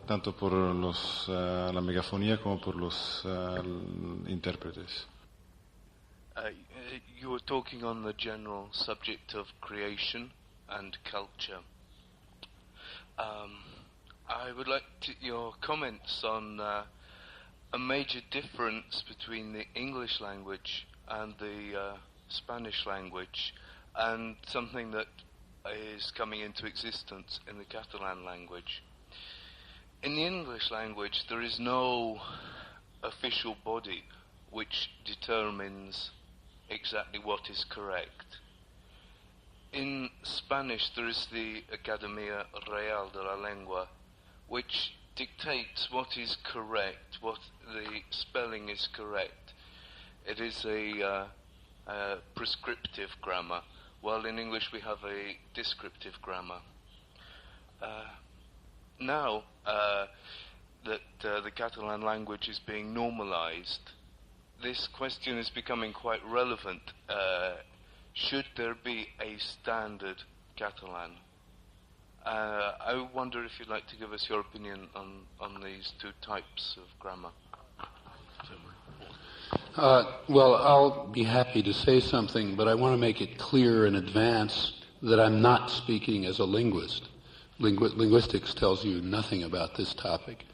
tanto por la megafonía como por los intérpretes. You were talking on the general subject of creation and culture. I would like your comments on a major difference between the English language and the Spanish language, and something that is coming into existence in the Catalan language. In the English language, there is no official body which determines exactly what is correct. In Spanish, there is the Academia Real de la Lengua, which dictates what is correct, what the spelling is correct. It is a prescriptive grammar, while in English we have a descriptive grammar. Now that the Catalan language is being normalized, this question is becoming quite relevant. Should there be a standard Catalan? I wonder if you'd like to give us your opinion on these two types of grammar. Well, I'll be happy to say something, but I want to make it clear in advance that I'm not speaking as a linguist. Linguistics tells you nothing about this topic.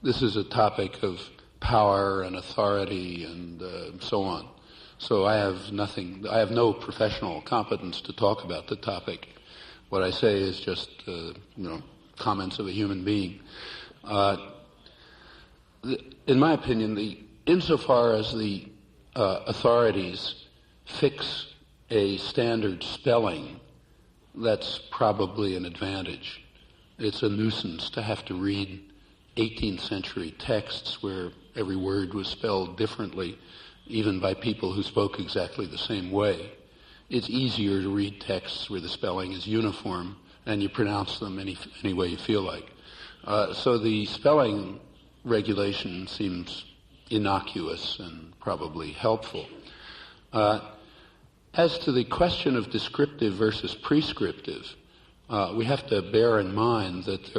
This is a topic of power and authority and so on. So I have no professional competence to talk about the topic. What I say is just, comments of a human being. In my opinion, insofar as the authorities fix a standard spelling, that's probably an advantage. It's a nuisance to have to read 18th century texts where every word was spelled differently, even by people who spoke exactly the same way. It's easier to read texts where the spelling is uniform and you pronounce them any way you feel like. So the spelling regulation seems innocuous and probably helpful. As to the question of descriptive versus prescriptive, we have to bear in mind that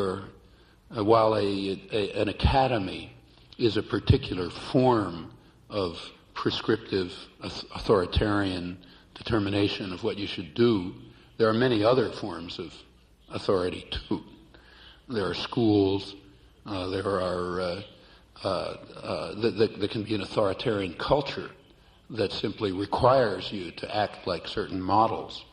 while an academy is a particular form of prescriptive, authoritarian determination of what you should do, there are many other forms of authority too. There are schools, there can be an authoritarian culture that simply requires you to act like certain models.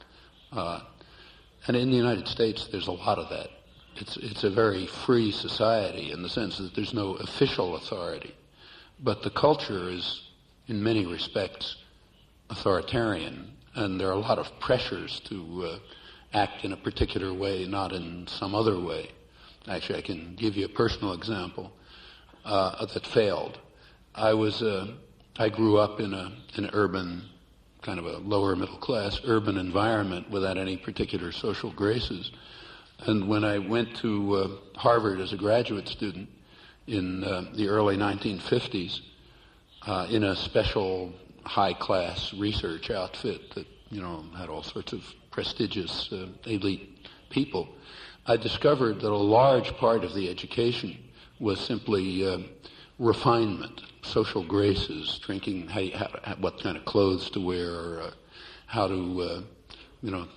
And in the United States, there's a lot of that. It's a very free society in the sense that there's no official authority. But the culture is, in many respects, authoritarian, and there are a lot of pressures to act in a particular way, not in some other way. Actually, I can give you a personal example that failed. I grew up in an urban, kind of a lower middle class urban environment without any particular social graces. And when I went to Harvard as a graduate student in the early 1950s, in a special high-class research outfit that, had all sorts of prestigious elite people, I discovered that a large part of the education was simply refinement, social graces, drinking, what kind of clothes to wear, how to,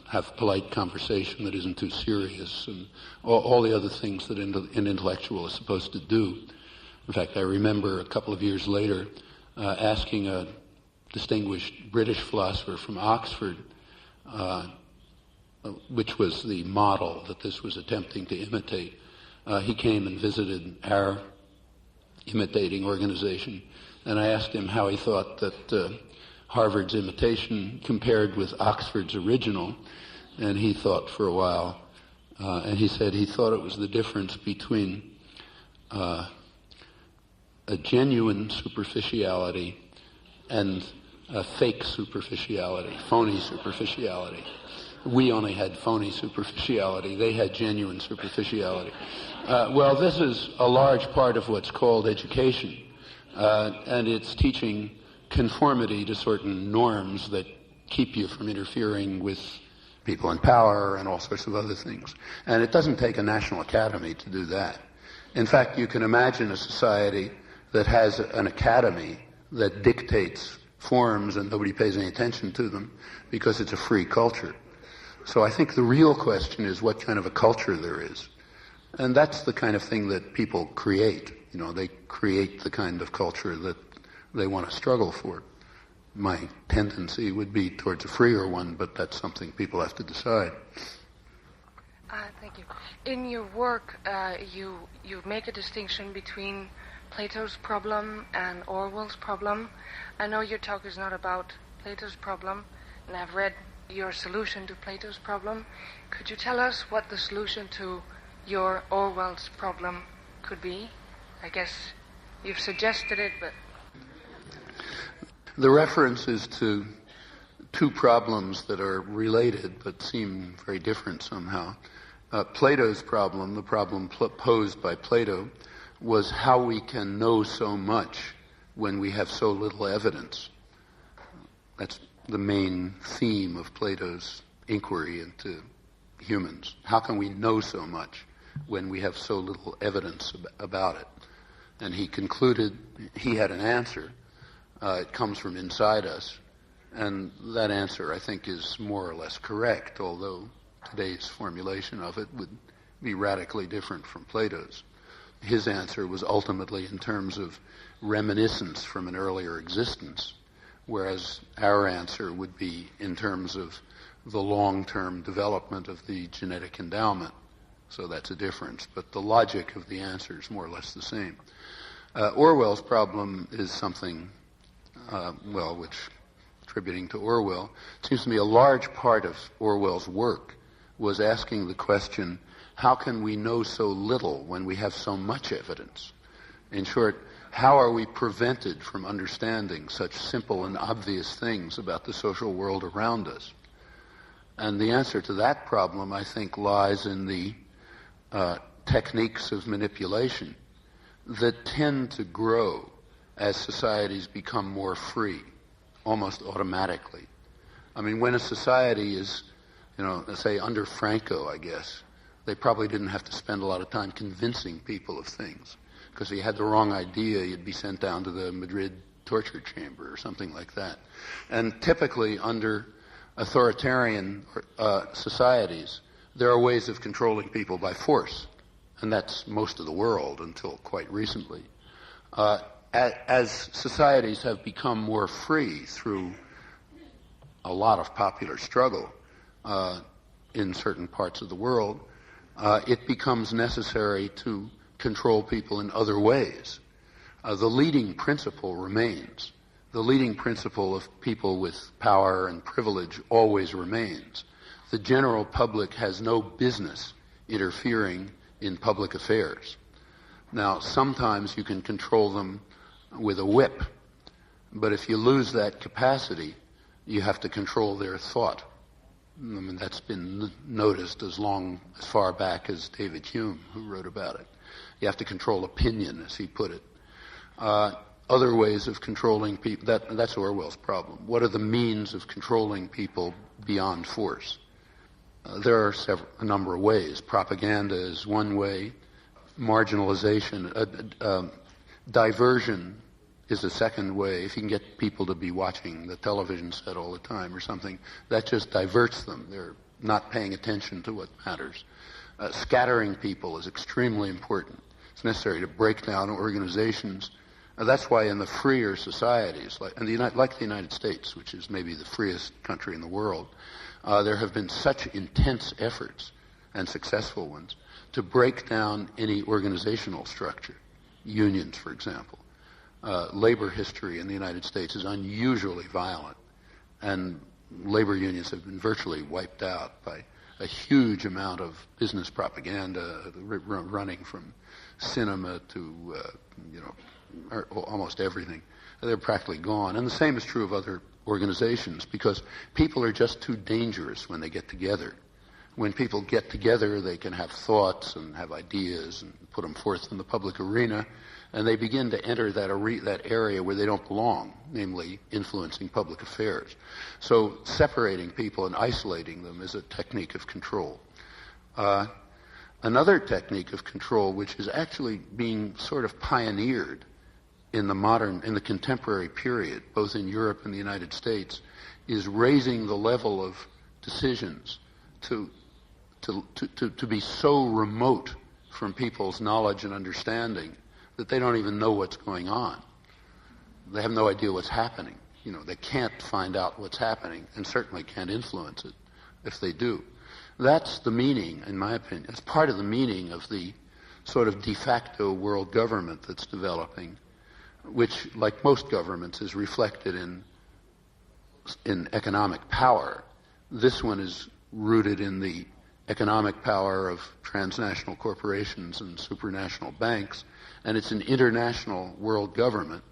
have polite conversation that isn't too serious, and all the other things that an intellectual is supposed to do. In fact, I remember a couple of years later asking a distinguished British philosopher from Oxford, which was the model that this was attempting to imitate. He came and visited our imitating organization, and I asked him how he thought that Harvard's imitation compared with Oxford's original, and he thought for a while, and he said he thought it was the difference between a genuine superficiality and a fake superficiality, phony superficiality. We only had phony superficiality. They had genuine superficiality. Well, this is a large part of what's called education, and it's teaching conformity to certain norms that keep you from interfering with people in power and all sorts of other things. And it doesn't take a national academy to do that. In fact, you can imagine a society that has an academy that dictates forms and nobody pays any attention to them because it's a free culture. So I think the real question is what kind of a culture there is. And that's the kind of thing that people create. You know, they create the kind of culture that they want to struggle for. My tendency would be towards a freer one, but that's something people have to decide. Thank you. In your work, you make a distinction between Plato's problem and Orwell's problem. I know your talk is not about Plato's problem, and I've read your solution to Plato's problem. Could you tell us what the solution to your Orwell's problem could be? I guess you've suggested it, but... The reference is to two problems that are related but seem very different somehow. Plato's problem, the problem posed by Plato, was how we can know so much when we have so little evidence. That's the main theme of Plato's inquiry into humans. How can we know so much when we have so little evidence about it? And he concluded he had an answer. It comes from inside us. And that answer, I think, is more or less correct, although today's formulation of it would be radically different from Plato's. His answer was ultimately in terms of reminiscence from an earlier existence, whereas our answer would be in terms of the long-term development of the genetic endowment. So that's a difference. But the logic of the answer is more or less the same. Orwell's problem is something, which, attributing to Orwell, it seems to me a large part of Orwell's work was asking the question, how can we know so little when we have so much evidence? In short, how are we prevented from understanding such simple and obvious things about the social world around us? And the answer to that problem, I think, lies in the techniques of manipulation that tend to grow as societies become more free, almost automatically. I mean, when a society is, let's say under Franco, I guess, they probably didn't have to spend a lot of time convincing people of things, because if you had the wrong idea, you'd be sent down to the Madrid torture chamber or something like that. And typically under authoritarian societies, there are ways of controlling people by force, and that's most of the world until quite recently. As societies have become more free through a lot of popular struggle in certain parts of the world, it becomes necessary to control people in other ways. The leading principle remains. The leading principle of people with power and privilege always remains. The general public has no business interfering in public affairs. Now, sometimes you can control them with a whip, but if you lose that capacity, you have to control their thought. I mean, that's been noticed as far back as David Hume, who wrote about it. You have to control opinion, as he put it. Other ways of controlling people, that's Orwell's problem. What are the means of controlling people beyond force? There are a number of ways. Propaganda is one way. Marginalization, diversion is a second way. If you can get people to be watching the television set all the time or something, that just diverts them. They're not paying attention to what matters. Scattering people is extremely important. It's necessary to break down organizations. That's why in the freer societies, like the United States, which is maybe the freest country in the world, there have been such intense efforts, and successful ones, to break down any organizational structure. Unions, for example. Labor history in the United States is unusually violent. and labor unions have been virtually wiped out by a huge amount of business propaganda, running from cinema to almost everything. They're practically gone. And the same is true of other organizations, because people are just too dangerous when they get together. When people get together, they can have thoughts and have ideas and put them forth in the public arena, and they begin to enter that area where they don't belong, namely influencing public affairs. So separating people and isolating them is a technique of control. Another technique of control, which is actually being sort of pioneered in the contemporary period, both in Europe and the United States, is raising the level of decisions to be so remote from people's knowledge and understanding that they don't even know what's going on. They have no idea what's happening. They can't find out what's happening, and certainly can't influence it if they do. That's the meaning, in my opinion. It's part of the meaning of the sort of de facto world government that's developing, which, like most governments, is reflected in economic power. This one is rooted in the economic power of transnational corporations and supranational banks, and it's an international world government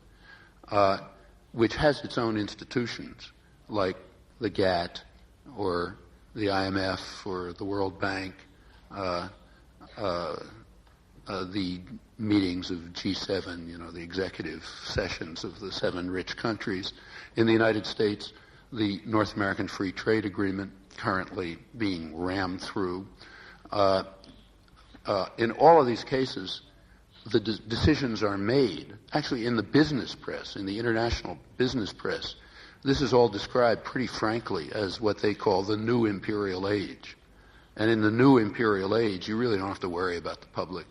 which has its own institutions, like the GATT or the IMF or the World Bank, the meetings of G7, the executive sessions of the 7 rich countries. In the United States, the North American Free Trade Agreement, currently being rammed through. In all of these cases, the decisions are made, actually in the business press, in the international business press. This is all described pretty frankly as what they call the new imperial age. And in the new imperial age, you really don't have to worry about the public.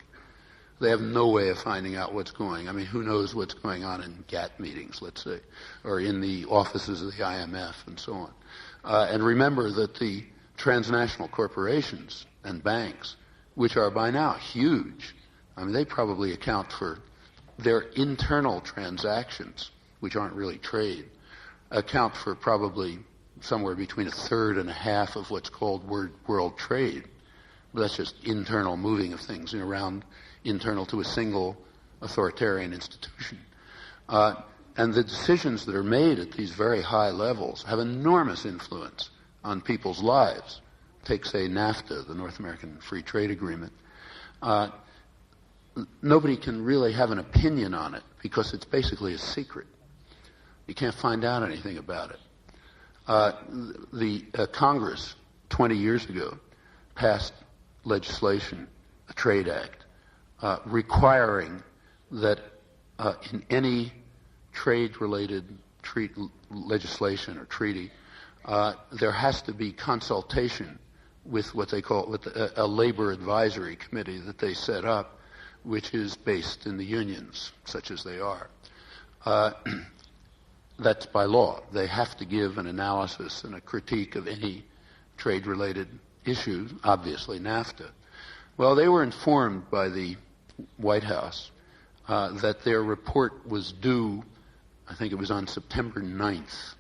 They have no way of finding out what's going. I mean, who knows what's going on in GATT meetings, let's say, or in the offices of the IMF and so on. And remember that the transnational corporations and banks, which are by now huge, I mean, they probably account for their internal transactions, which aren't really trade, account for probably somewhere between 1/3 and 1/2 of what's called world trade. But that's just internal moving of things around, internal to a single authoritarian institution. And the decisions that are made at these very high levels have enormous influence on people's lives. Take, say, NAFTA, the North American Free Trade Agreement. Nobody can really have an opinion on it because it's basically a secret. You can't find out anything about it. The Congress 20 years ago passed legislation, a Trade Act, requiring that in any trade-related legislation or treaty, there has to be consultation with what they call a labor advisory committee that they set up, which is based in the unions, such as they are. That's by law. They have to give an analysis and a critique of any trade-related issue, obviously NAFTA. Well, they were informed by the White House that their report was due, I think it was on September 9th.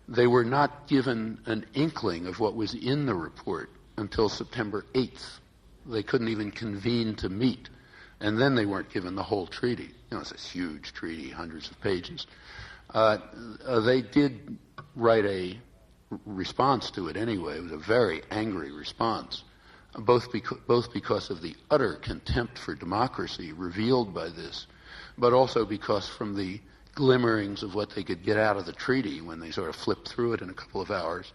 They were not given an inkling of what was in the report until September 8th. They couldn't even convene to meet. And then they weren't given the whole treaty. It's a huge treaty, hundreds of pages. They did write a response to it anyway. It was a very angry response, both because of the utter contempt for democracy revealed by this, but also because from the glimmerings of what they could get out of the treaty when they sort of flipped through it in a couple of hours,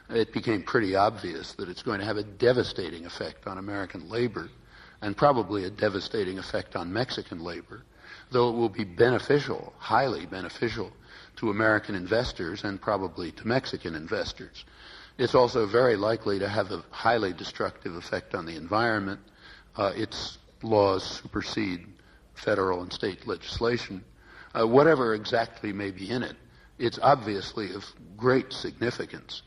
it became pretty obvious that it's going to have a devastating effect on American labor and probably a devastating effect on Mexican labor, though it will be beneficial, highly beneficial, to American investors and probably to Mexican investors. It's also very likely to have a highly destructive effect on the environment. Its laws supersede federal and state legislation. Whatever exactly may be in it, it's obviously of great significance.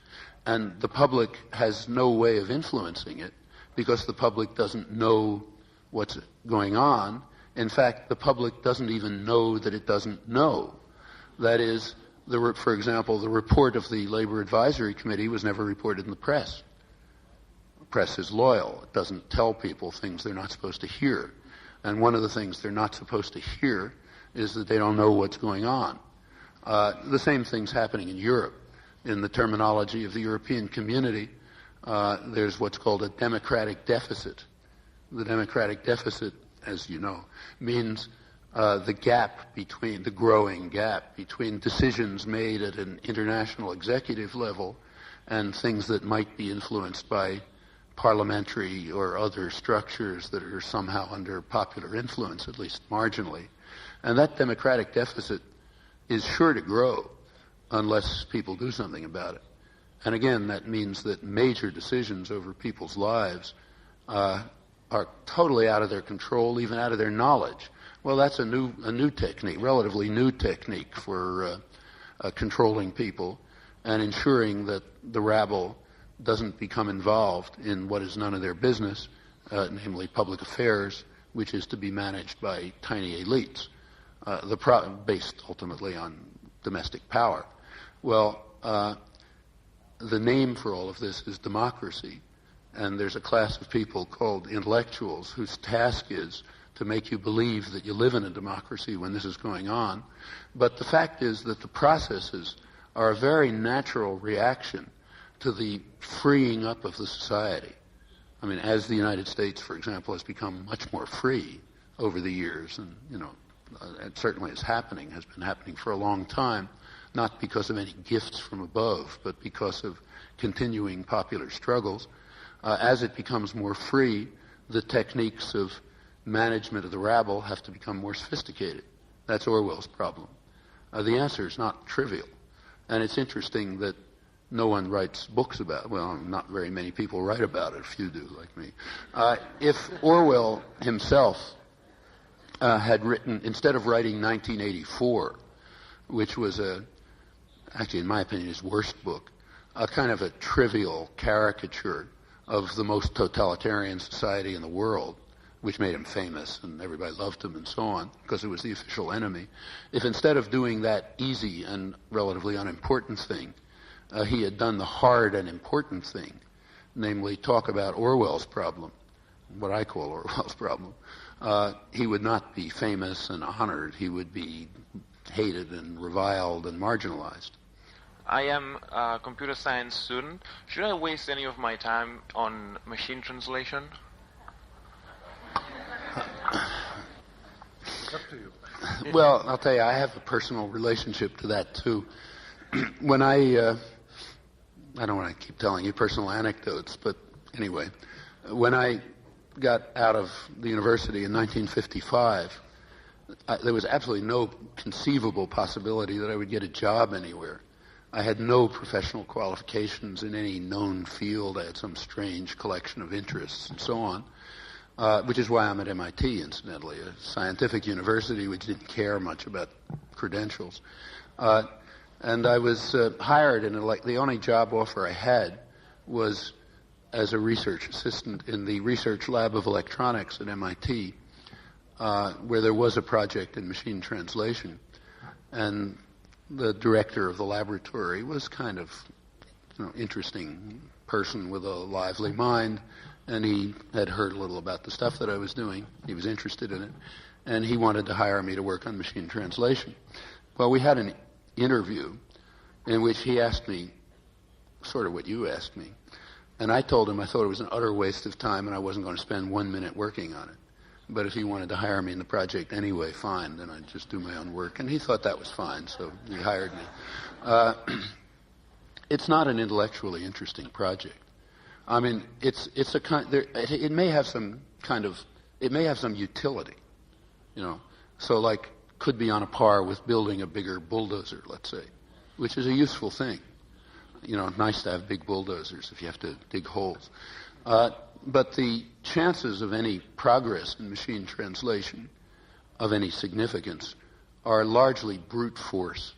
And the public has no way of influencing it because the public doesn't know what's going on. In fact, the public doesn't even know that it doesn't know. That is, For example, the report of the Labor Advisory Committee was never reported in the press. The press is loyal. It doesn't tell people things they're not supposed to hear. And one of the things they're not supposed to hear is that they don't know what's going on. The same thing's happening in Europe. In the terminology of the European community, there's what's called a democratic deficit. The democratic deficit, as you know, means the growing gap between decisions made at an international executive level and things that might be influenced by parliamentary or other structures that are somehow under popular influence, at least marginally. And that democratic deficit is sure to grow unless people do something about it. And again, that means that major decisions over people's lives are totally out of their control, even out of their knowledge. Well, that's a new technique, relatively new technique for controlling people and ensuring that the rabble doesn't become involved in what is none of their business, namely public affairs, which is to be managed by tiny elites, based ultimately on domestic power. Well, the name for all of this is democracy, and there's a class of people called intellectuals whose task is to make you believe that you live in a democracy when this is going on. But the fact is that the processes are a very natural reaction to the freeing up of the society. I mean, as the United States, for example, has become much more free over the years, and, it certainly is happening, has been happening for a long time, not because of any gifts from above, but because of continuing popular struggles. As it becomes more free, the techniques of management of the rabble have to become more sophisticated. That's Orwell's problem. The answer is not trivial. And it's interesting that no one writes books about it. Well, not very many people write about it, a few do, like me. If Orwell himself had written, instead of writing 1984, which was actually, in my opinion, his worst book, a kind of a trivial caricature of the most totalitarian society in the world, which made him famous and everybody loved him and so on, because it was the official enemy. If instead of doing that easy and relatively unimportant thing, he had done the hard and important thing, namely talk about Orwell's problem, what I call Orwell's problem, he would not be famous and honored. He would be hated and reviled and marginalized. I am a computer science student. Should I waste any of my time on machine translation? Up to you. Well, I'll tell you, I have a personal relationship to that too. When I don't want to keep telling you personal anecdotes, but anyway, when I got out of the university in 1955, there was absolutely no conceivable possibility that I would get a job anywhere. I had no professional qualifications in any known field. I had some strange collection of interests and so on, which is why I'm at MIT, incidentally, a scientific university which didn't care much about credentials. And I was hired, and the only job offer I had was as a research assistant in the research lab of electronics at MIT, where there was a project in machine translation. And the director of the laboratory was kind of interesting person with a lively mind, and he had heard a little about the stuff that I was doing. He was interested in it, and he wanted to hire me to work on machine translation. Well, we had an interview in which he asked me sort of what you asked me, and I told him I thought it was an utter waste of time and I wasn't going to spend 1 minute working on it. But if he wanted to hire me in the project anyway, fine, then I'd just do my own work. And he thought that was fine, so he hired me. It's not an intellectually interesting project. I mean, it's a kind. It may have some utility, So like, could be on a par with building a bigger bulldozer, let's say, which is a useful thing. Nice to have big bulldozers if you have to dig holes. But the chances of any progress in machine translation of any significance are largely brute force.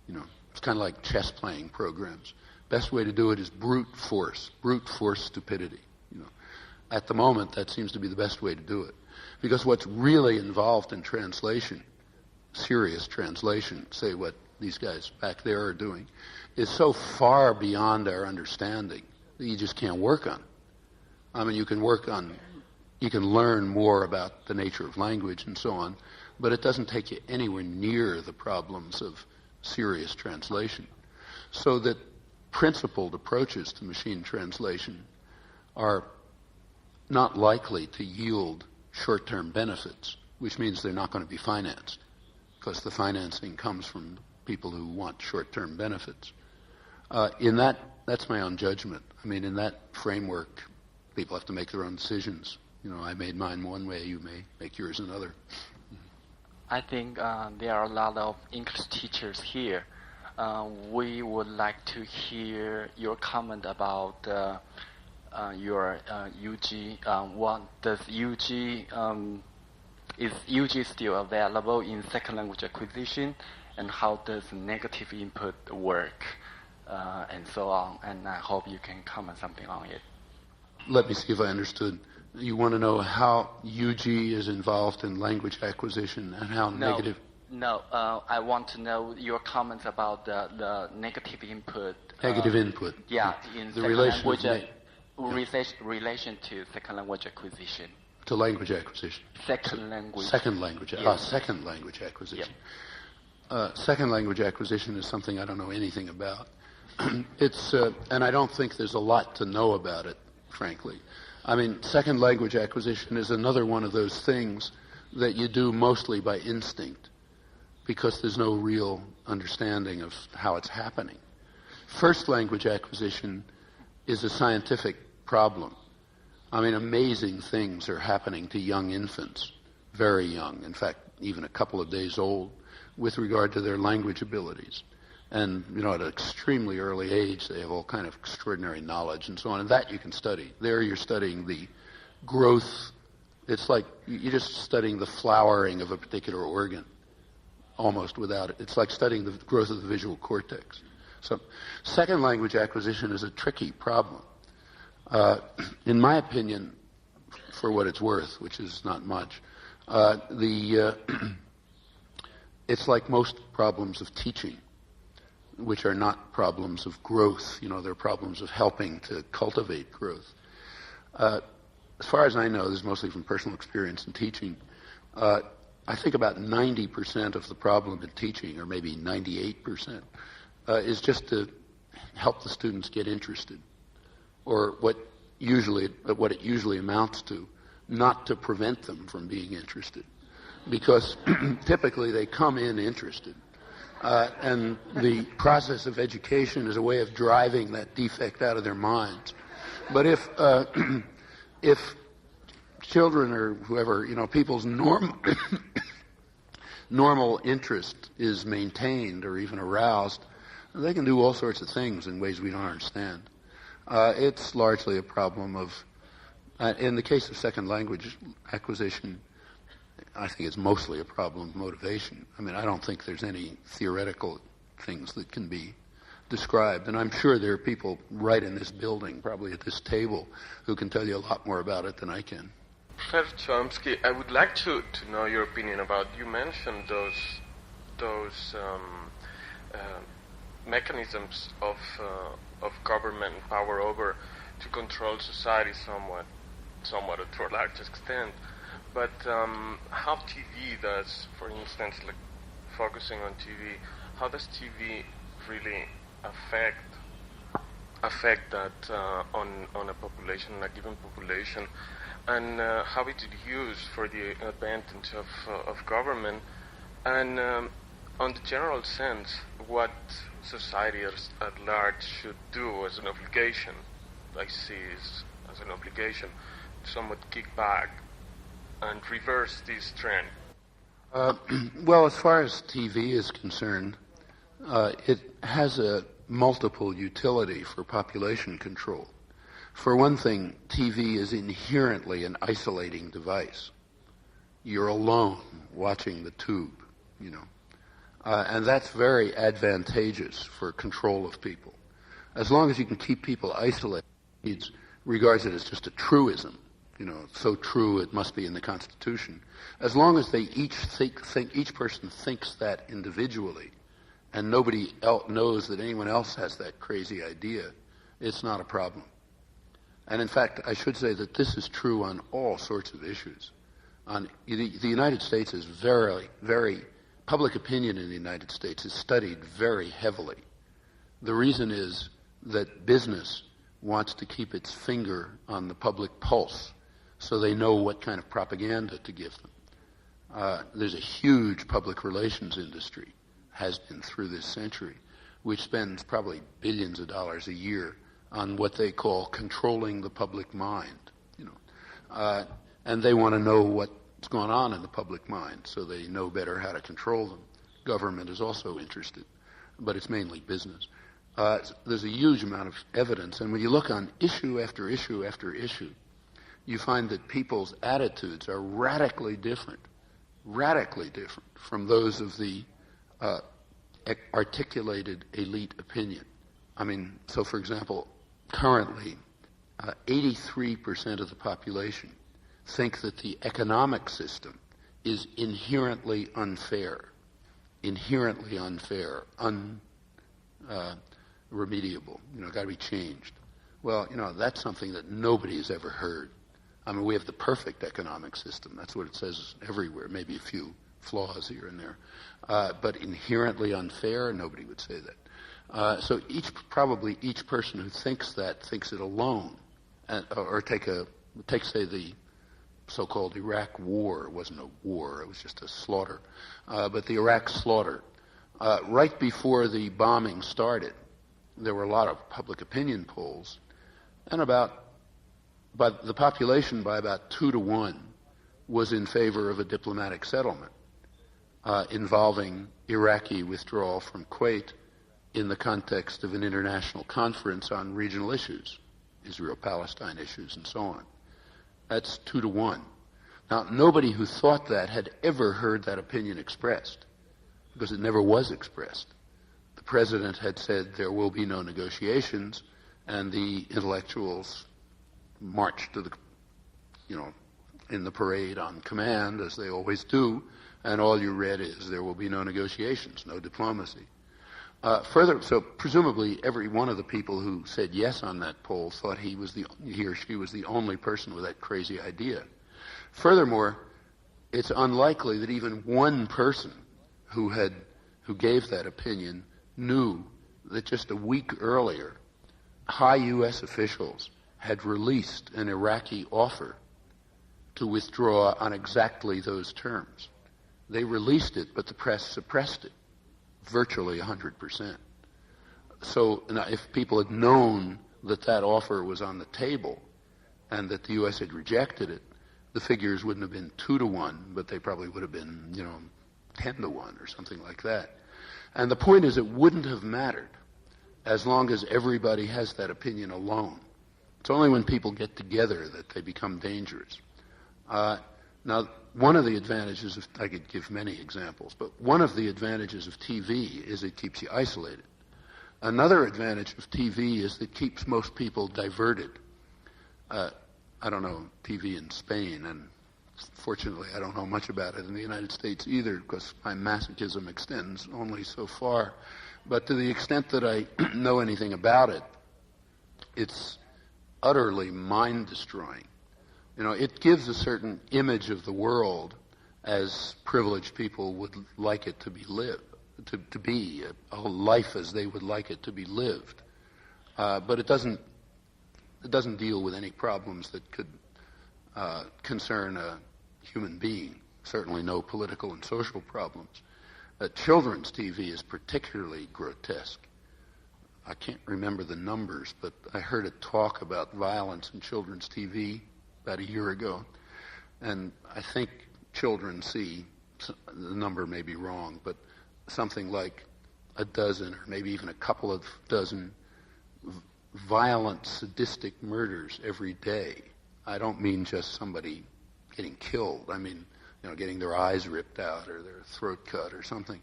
It's kind of like chess playing programs. Best way to do it is brute force stupidity. At the moment, that seems to be the best way to do it. Because what's really involved in translation, serious translation, say what these guys back there are doing is so far beyond our understanding that you just can't work on. I mean, you can learn more about the nature of language and so on, but it doesn't take you anywhere near the problems of serious translation. So that principled approaches to machine translation are not likely to yield short-term benefits, which means they're not going to be financed, because the financing comes from people who want short-term benefits. That's my own judgment. I mean, in that framework, people have to make their own decisions. I made mine one way, you may make yours another. I think there are a lot of English teachers here. We would like to hear your comment about your UG. What does UG, is UG still available in second language acquisition, and how does negative input work, and so on. And I hope you can comment something on it. Let me see if I understood. You want to know how UG is involved in language acquisition and how negative... No, I want to know your comments about the negative input. Negative input. Yeah, in the relation to second language acquisition. To language acquisition. Second language. Second language. Yes. Second language acquisition. Yep. Second language acquisition is something I don't know anything about. It's and I don't think there's a lot to know about it, frankly. I mean, second language acquisition is another one of those things that you do mostly by instinct, because there's no real understanding of how it's happening. First language acquisition is a scientific problem. I mean, amazing things are happening to young infants, very young, in fact, even a couple of days old, with regard to their language abilities. And, at an extremely early age, they have all kind of extraordinary knowledge and so on, and that you can study. There you're studying the growth. It's like you're just studying the flowering of a particular organ, almost without it. It's like studying the growth of the visual cortex. So second language acquisition is a tricky problem. In my opinion, for what it's worth, which is not much, it's like most problems of teaching, which are not problems of growth. They're problems of helping to cultivate growth. As far as I know, this is mostly from personal experience in teaching, I think about 90% of the problem in teaching, or maybe 98%, is just to help the students get interested, or what it usually amounts to, not to prevent them from being interested, because typically they come in interested. And the process of education is a way of driving that defect out of their minds. But if children or whoever, people's normal interest is maintained or even aroused, they can do all sorts of things in ways we don't understand. It's largely a problem of, in the case of second language acquisition, I think it's mostly a problem of motivation. I mean, I don't think there's any theoretical things that can be described. And I'm sure there are people right in this building, probably at this table, who can tell you a lot more about it than I can. Professor Chomsky, I would like to know your opinion about, you mentioned those mechanisms of government power over to control society somewhat or to a large extent. But how TV does, for instance, like focusing on TV, how does TV really affect that on a population, a given population, and how it is used for the advantage of government, and on the general sense, what society at large should do as an obligation, I see as an obligation, somewhat kick back and reverse this trend? Well, as far as TV is concerned, it has a multiple utility for population control. For one thing, TV is inherently an isolating device. You're alone watching the tube, and that's very advantageous for control of people. As long as you can keep people isolated, it regards it as just a truism. So true it must be in the Constitution. As long as they each person thinks that individually, and nobody else knows that anyone else has that crazy idea, it's not a problem. And in fact, I should say that this is true on all sorts of issues. The United States is public opinion in the United States is studied very heavily. The reason is that business wants to keep its finger on the public pulse so they know what kind of propaganda to give them. There's a huge public relations industry, has been through this century, which spends probably billions of dollars a year on what they call controlling the public mind, and they want to know what's going on in the public mind so they know better how to control them. Government is also interested, but it's mainly business. There's a huge amount of evidence, and when you look on issue after issue after issue, you find that people's attitudes are radically different from those of the articulated elite opinion. I mean, so for example, currently, 83% of the population think that the economic system is inherently unfair, remediable, got to be changed. Well, that's something that nobody has ever heard. I mean, we have the perfect economic system. That's what it says everywhere, maybe a few flaws here and there. But inherently unfair, nobody would say that. So probably each person who thinks that thinks it alone. Or take, say, the so-called Iraq War. It wasn't a war, it was just a slaughter. But the Iraq slaughter, right before the bombing started, there were a lot of public opinion polls, and the population by about 2 to 1 was in favor of a diplomatic settlement involving Iraqi withdrawal from Kuwait in the context of an international conference on regional issues, Israel-Palestine issues and so on. That's 2 to 1. Now, nobody who thought that had ever heard that opinion expressed, because it never was expressed. The president had said there will be no negotiations, and the intellectuals marched to in the parade on command, as they always do, and all you read is there will be no negotiations, no diplomacy. So presumably every one of the people who said yes on that poll thought he or she was the only person with that crazy idea. Furthermore, it's unlikely that even one person who gave that opinion knew that just a week earlier, high U.S. officials had released an Iraqi offer to withdraw on exactly those terms. They released it, but the press suppressed it, virtually 100%. So now, if people had known that that offer was on the table and that the U.S. had rejected it, the figures wouldn't have been 2 to 1, but they probably would have been, 10 to 1 or something like that. And the point is, it wouldn't have mattered as long as everybody has that opinion alone. It's only when people get together that they become dangerous. Now, one of the advantages I could give many examples, but one of the advantages of TV is it keeps you isolated. Another advantage of TV is that it keeps most people diverted. I don't know TV in Spain, and fortunately I don't know much about it in the United States either, because my masochism extends only so far. But to the extent that I know anything about it, it's utterly mind-destroying. It gives a certain image of the world as privileged people would like it to be lived, to be a life as they would like it to be lived. But it doesn't deal with any problems that could concern a human being, certainly no political and social problems. Children's TV is particularly grotesque. I can't remember the numbers, but I heard a talk about violence in children's TV about a year ago, and I think children see, the number may be wrong, but something like a dozen or maybe even a couple of dozen violent, sadistic murders every day. I don't mean just somebody getting killed. I mean, getting their eyes ripped out or their throat cut or something.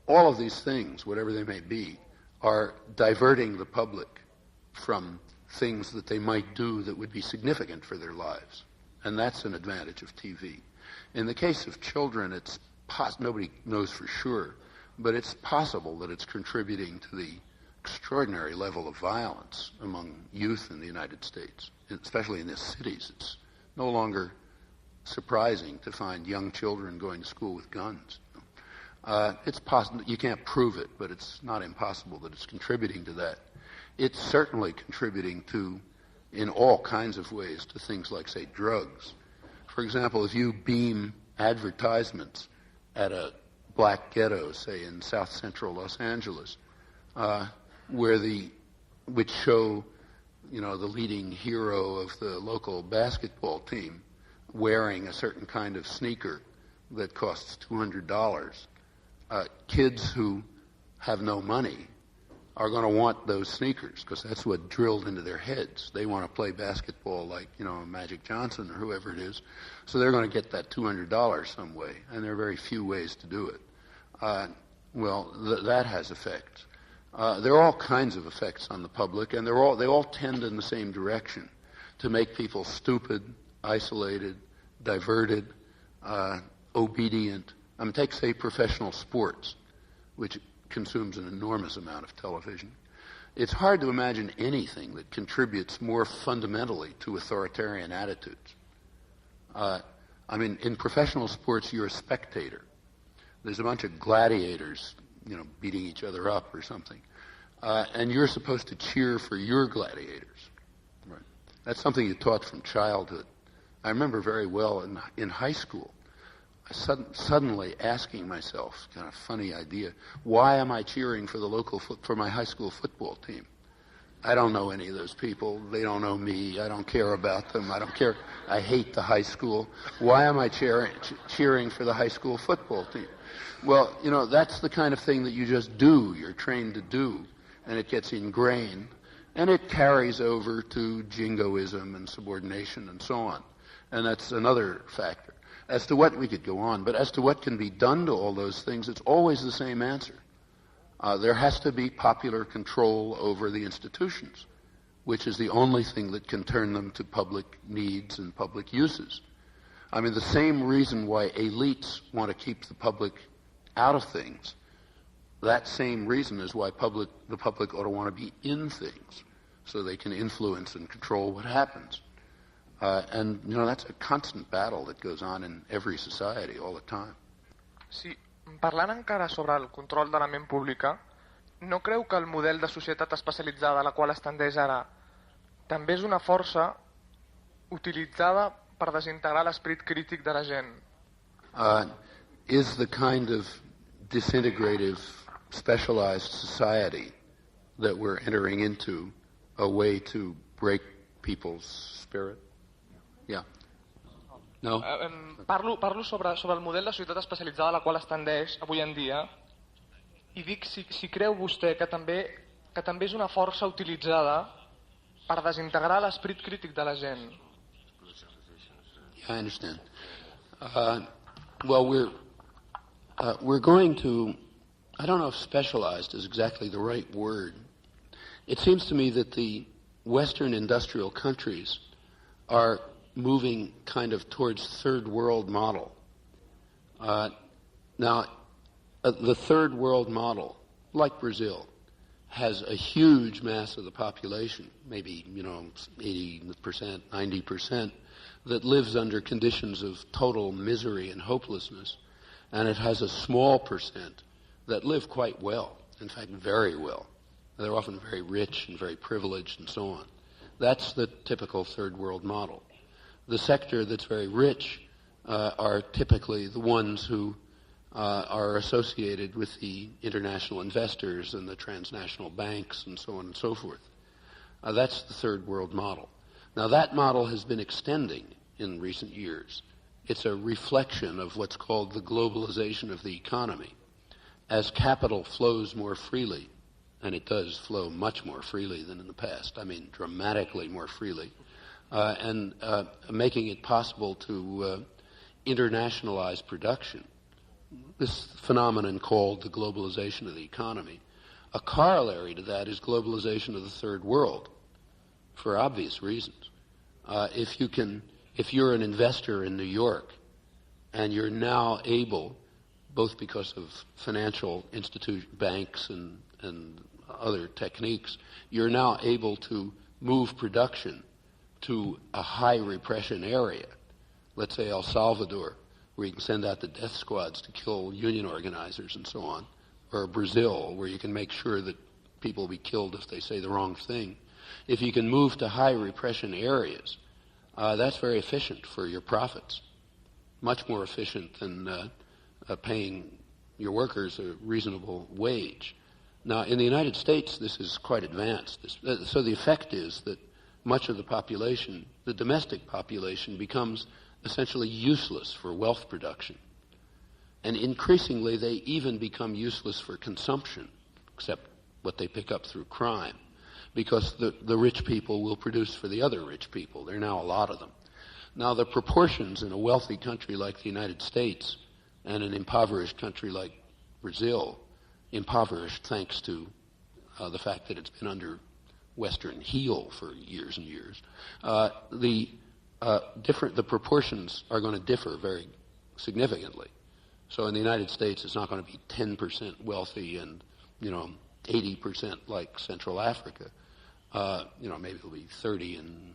All of these things, whatever they may be, are diverting the public from things that they might do that would be significant for their lives. And that's an advantage of TV. In the case of children, nobody knows for sure, but it's possible that it's contributing to the extraordinary level of violence among youth in the United States, especially in the cities. It's no longer surprising to find young children going to school with guns. It's possible. You can't prove it, but it's not impossible that it's contributing to that. It's certainly contributing to, in all kinds of ways, to things like, say, drugs. For example, if you beam advertisements at a black ghetto, say in South Central Los Angeles, which show, the leading hero of the local basketball team wearing a certain kind of sneaker that costs $200, kids who have no money are going to want those sneakers because that's what drilled into their heads. They want to play basketball like, Magic Johnson or whoever it is. So they're going to get that $200 some way, and there are very few ways to do it. That has effects. There are all kinds of effects on the public, and they all tend in the same direction, to make people stupid, isolated, diverted, obedient. Take, say, professional sports, which consumes an enormous amount of television. It's hard to imagine anything that contributes more fundamentally to authoritarian attitudes. In professional sports, you're a spectator. There's a bunch of gladiators, beating each other up or something. And you're supposed to cheer for your gladiators. Right. That's something you taught from childhood. I remember very well in high school, suddenly asking myself, kind of funny idea, why am I cheering for my high school football team? I don't know any of those people. They don't know me. I don't care about them. I don't care. I hate the high school. Why am I cheering for the high school football team? Well, that's the kind of thing that you just do. You're trained to do, and it gets ingrained, and it carries over to jingoism and subordination and so on. And that's another factor. As to what, we could go on, but as to what can be done to all those things, it's always the same answer. There has to be popular control over the institutions, which is the only thing that can turn them to public needs and public uses. The same reason why elites want to keep the public out of things, that same reason is why the public ought to want to be in things, so they can influence and control what happens. That's a constant battle that goes on in every society all the time. Sí, parlant encara sobre el control de la ment pública, no creu que el model de societat especialitzada a la qual es tendeix ara també és una força utilitzada per desintegrar l'esperit crític de la gent? Is the kind of disintegrative, specialized society that we're entering into a way to break people's spirit? Yeah. No? Parlo sobre el model de societat especialitzada a la qual es tendeix avui en dia i dic si creu vostè que també és una força utilitzada per desintegrar l'esperit crític de la gent. Yeah, I understand. We're going to, I don't know if specialized is exactly the right word. It seems to me that the Western industrial countries are moving kind of towards third world model. The third world model, like Brazil, has a huge mass of the population, maybe 80%, 90%, that lives under conditions of total misery and hopelessness, and it has a small percent that live quite well, in fact very well. They're often very rich and very privileged and so on. That's the typical third world model. The sector that's very rich are typically the ones who are associated with the international investors and the transnational banks and so on and so forth. That's the third world model. Now that model has been extending in recent years. It's a reflection of what's called the globalization of the economy. As capital flows more freely, and it does flow much more freely than in the past, dramatically more freely, and making it possible to internationalize production, this phenomenon called the globalization of the economy. A corollary to that is globalization of the third world, for obvious reasons. If you're an investor in New York, and you're now able both because of financial banks and other techniques, you're now able to move production to a high repression area. Let's say El Salvador, where you can send out the death squads to kill union organizers and so on, or Brazil, where you can make sure that people will be killed if they say the wrong thing. If you can move to high repression areas, that's very efficient for your profits, much more efficient than paying your workers a reasonable wage. Now, in the United States, this is quite advanced. So the effect is that much of the population, the domestic population, becomes essentially useless for wealth production. And increasingly, they even become useless for consumption, except what they pick up through crime, because the rich people will produce for the other rich people. There are now a lot of them. Now, the proportions in a wealthy country like the United States and an impoverished country like Brazil, impoverished thanks to the fact that it's been under Western heel for years and years, the proportions are going to differ very significantly. So in the United States, it's not going to be 10% wealthy and 80% like Central Africa. Maybe it'll be 30 and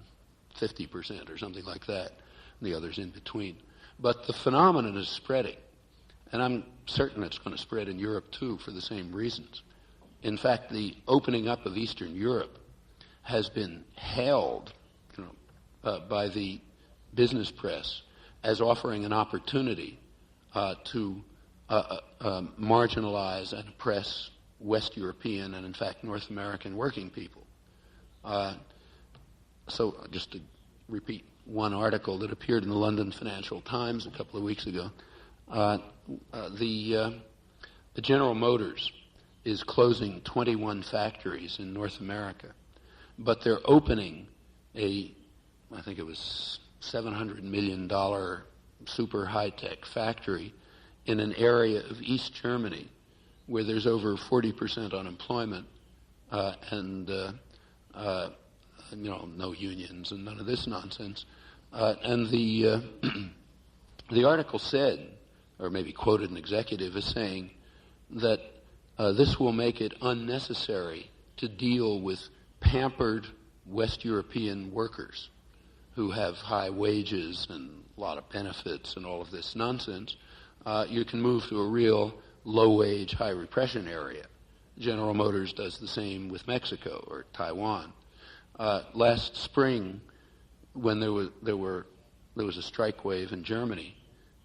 50% or something like that, and the others in between. But the phenomenon is spreading, and I'm certain it's going to spread in Europe too for the same reasons. In fact, the opening up of Eastern Europe has been hailed by the business press as offering an opportunity to marginalize and oppress West European and, in fact, North American working people. So just to repeat one article that appeared in the London Financial Times a couple of weeks ago, the General Motors is closing 21 factories in North America, but they're opening I think it was $700 million super high-tech factory in an area of East Germany where there's over 40% unemployment and no unions and none of this nonsense. And the article said, or maybe quoted an executive as saying, that this will make it unnecessary to deal with pampered West European workers who have high wages and a lot of benefits and all of this nonsense. You can move to a real low-wage, high-repression area. General Motors does the same with Mexico or Taiwan. Last spring, when there was a strike wave in Germany,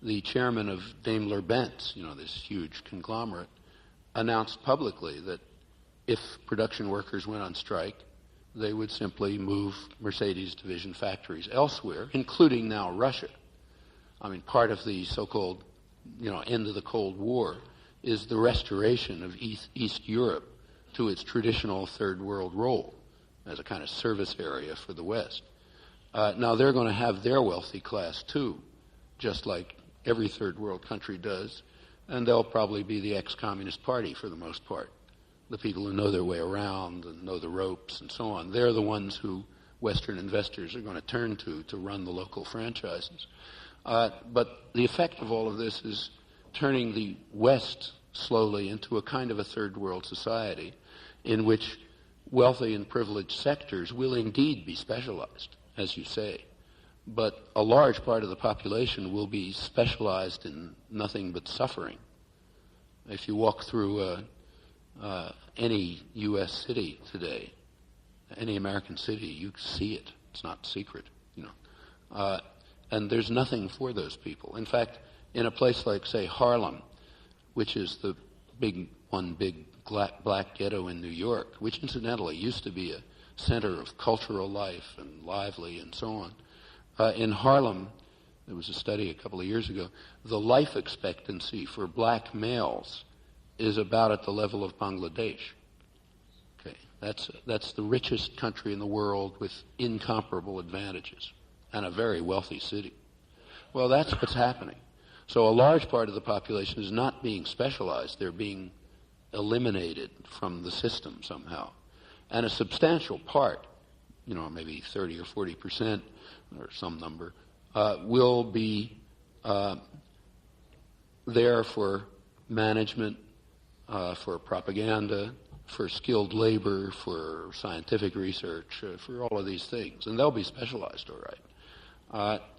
the chairman of Daimler-Benz, this huge conglomerate, announced publicly that if production workers went on strike, they would simply move Mercedes division factories elsewhere, including now Russia. I mean, part of the so-called, end of the Cold War is the restoration of East Europe to its traditional third world role as a kind of service area for the West. Now they're going to have their wealthy class too, just like every third world country does, and they'll probably be the ex-communist party for the most part. The people who know their way around and know the ropes and so on, they're the ones who Western investors are going to turn to run the local franchises. But the effect of all of this is turning the West slowly into a kind of a third world society in which wealthy and privileged sectors will indeed be specialized, as you say. But a large part of the population will be specialized in nothing but suffering. If you walk through any U.S. city today, any American city, you see it. It's not secret, and there's nothing for those people. In fact, in a place like, say, Harlem, which is the big black ghetto in New York, which incidentally used to be a center of cultural life and lively and so on. In Harlem, there was a study a couple of years ago, the life expectancy for black males is about at the level of Bangladesh. Okay, that's the richest country in the world with incomparable advantages and a very wealthy city. Well, that's what's happening. So a large part of the population is not being specialized. They're being eliminated from the system somehow. And a substantial part, maybe 30 or 40% or some number, will be there for management, for propaganda, for skilled labor, for scientific research, for all of these things. And they'll be specialized, all right.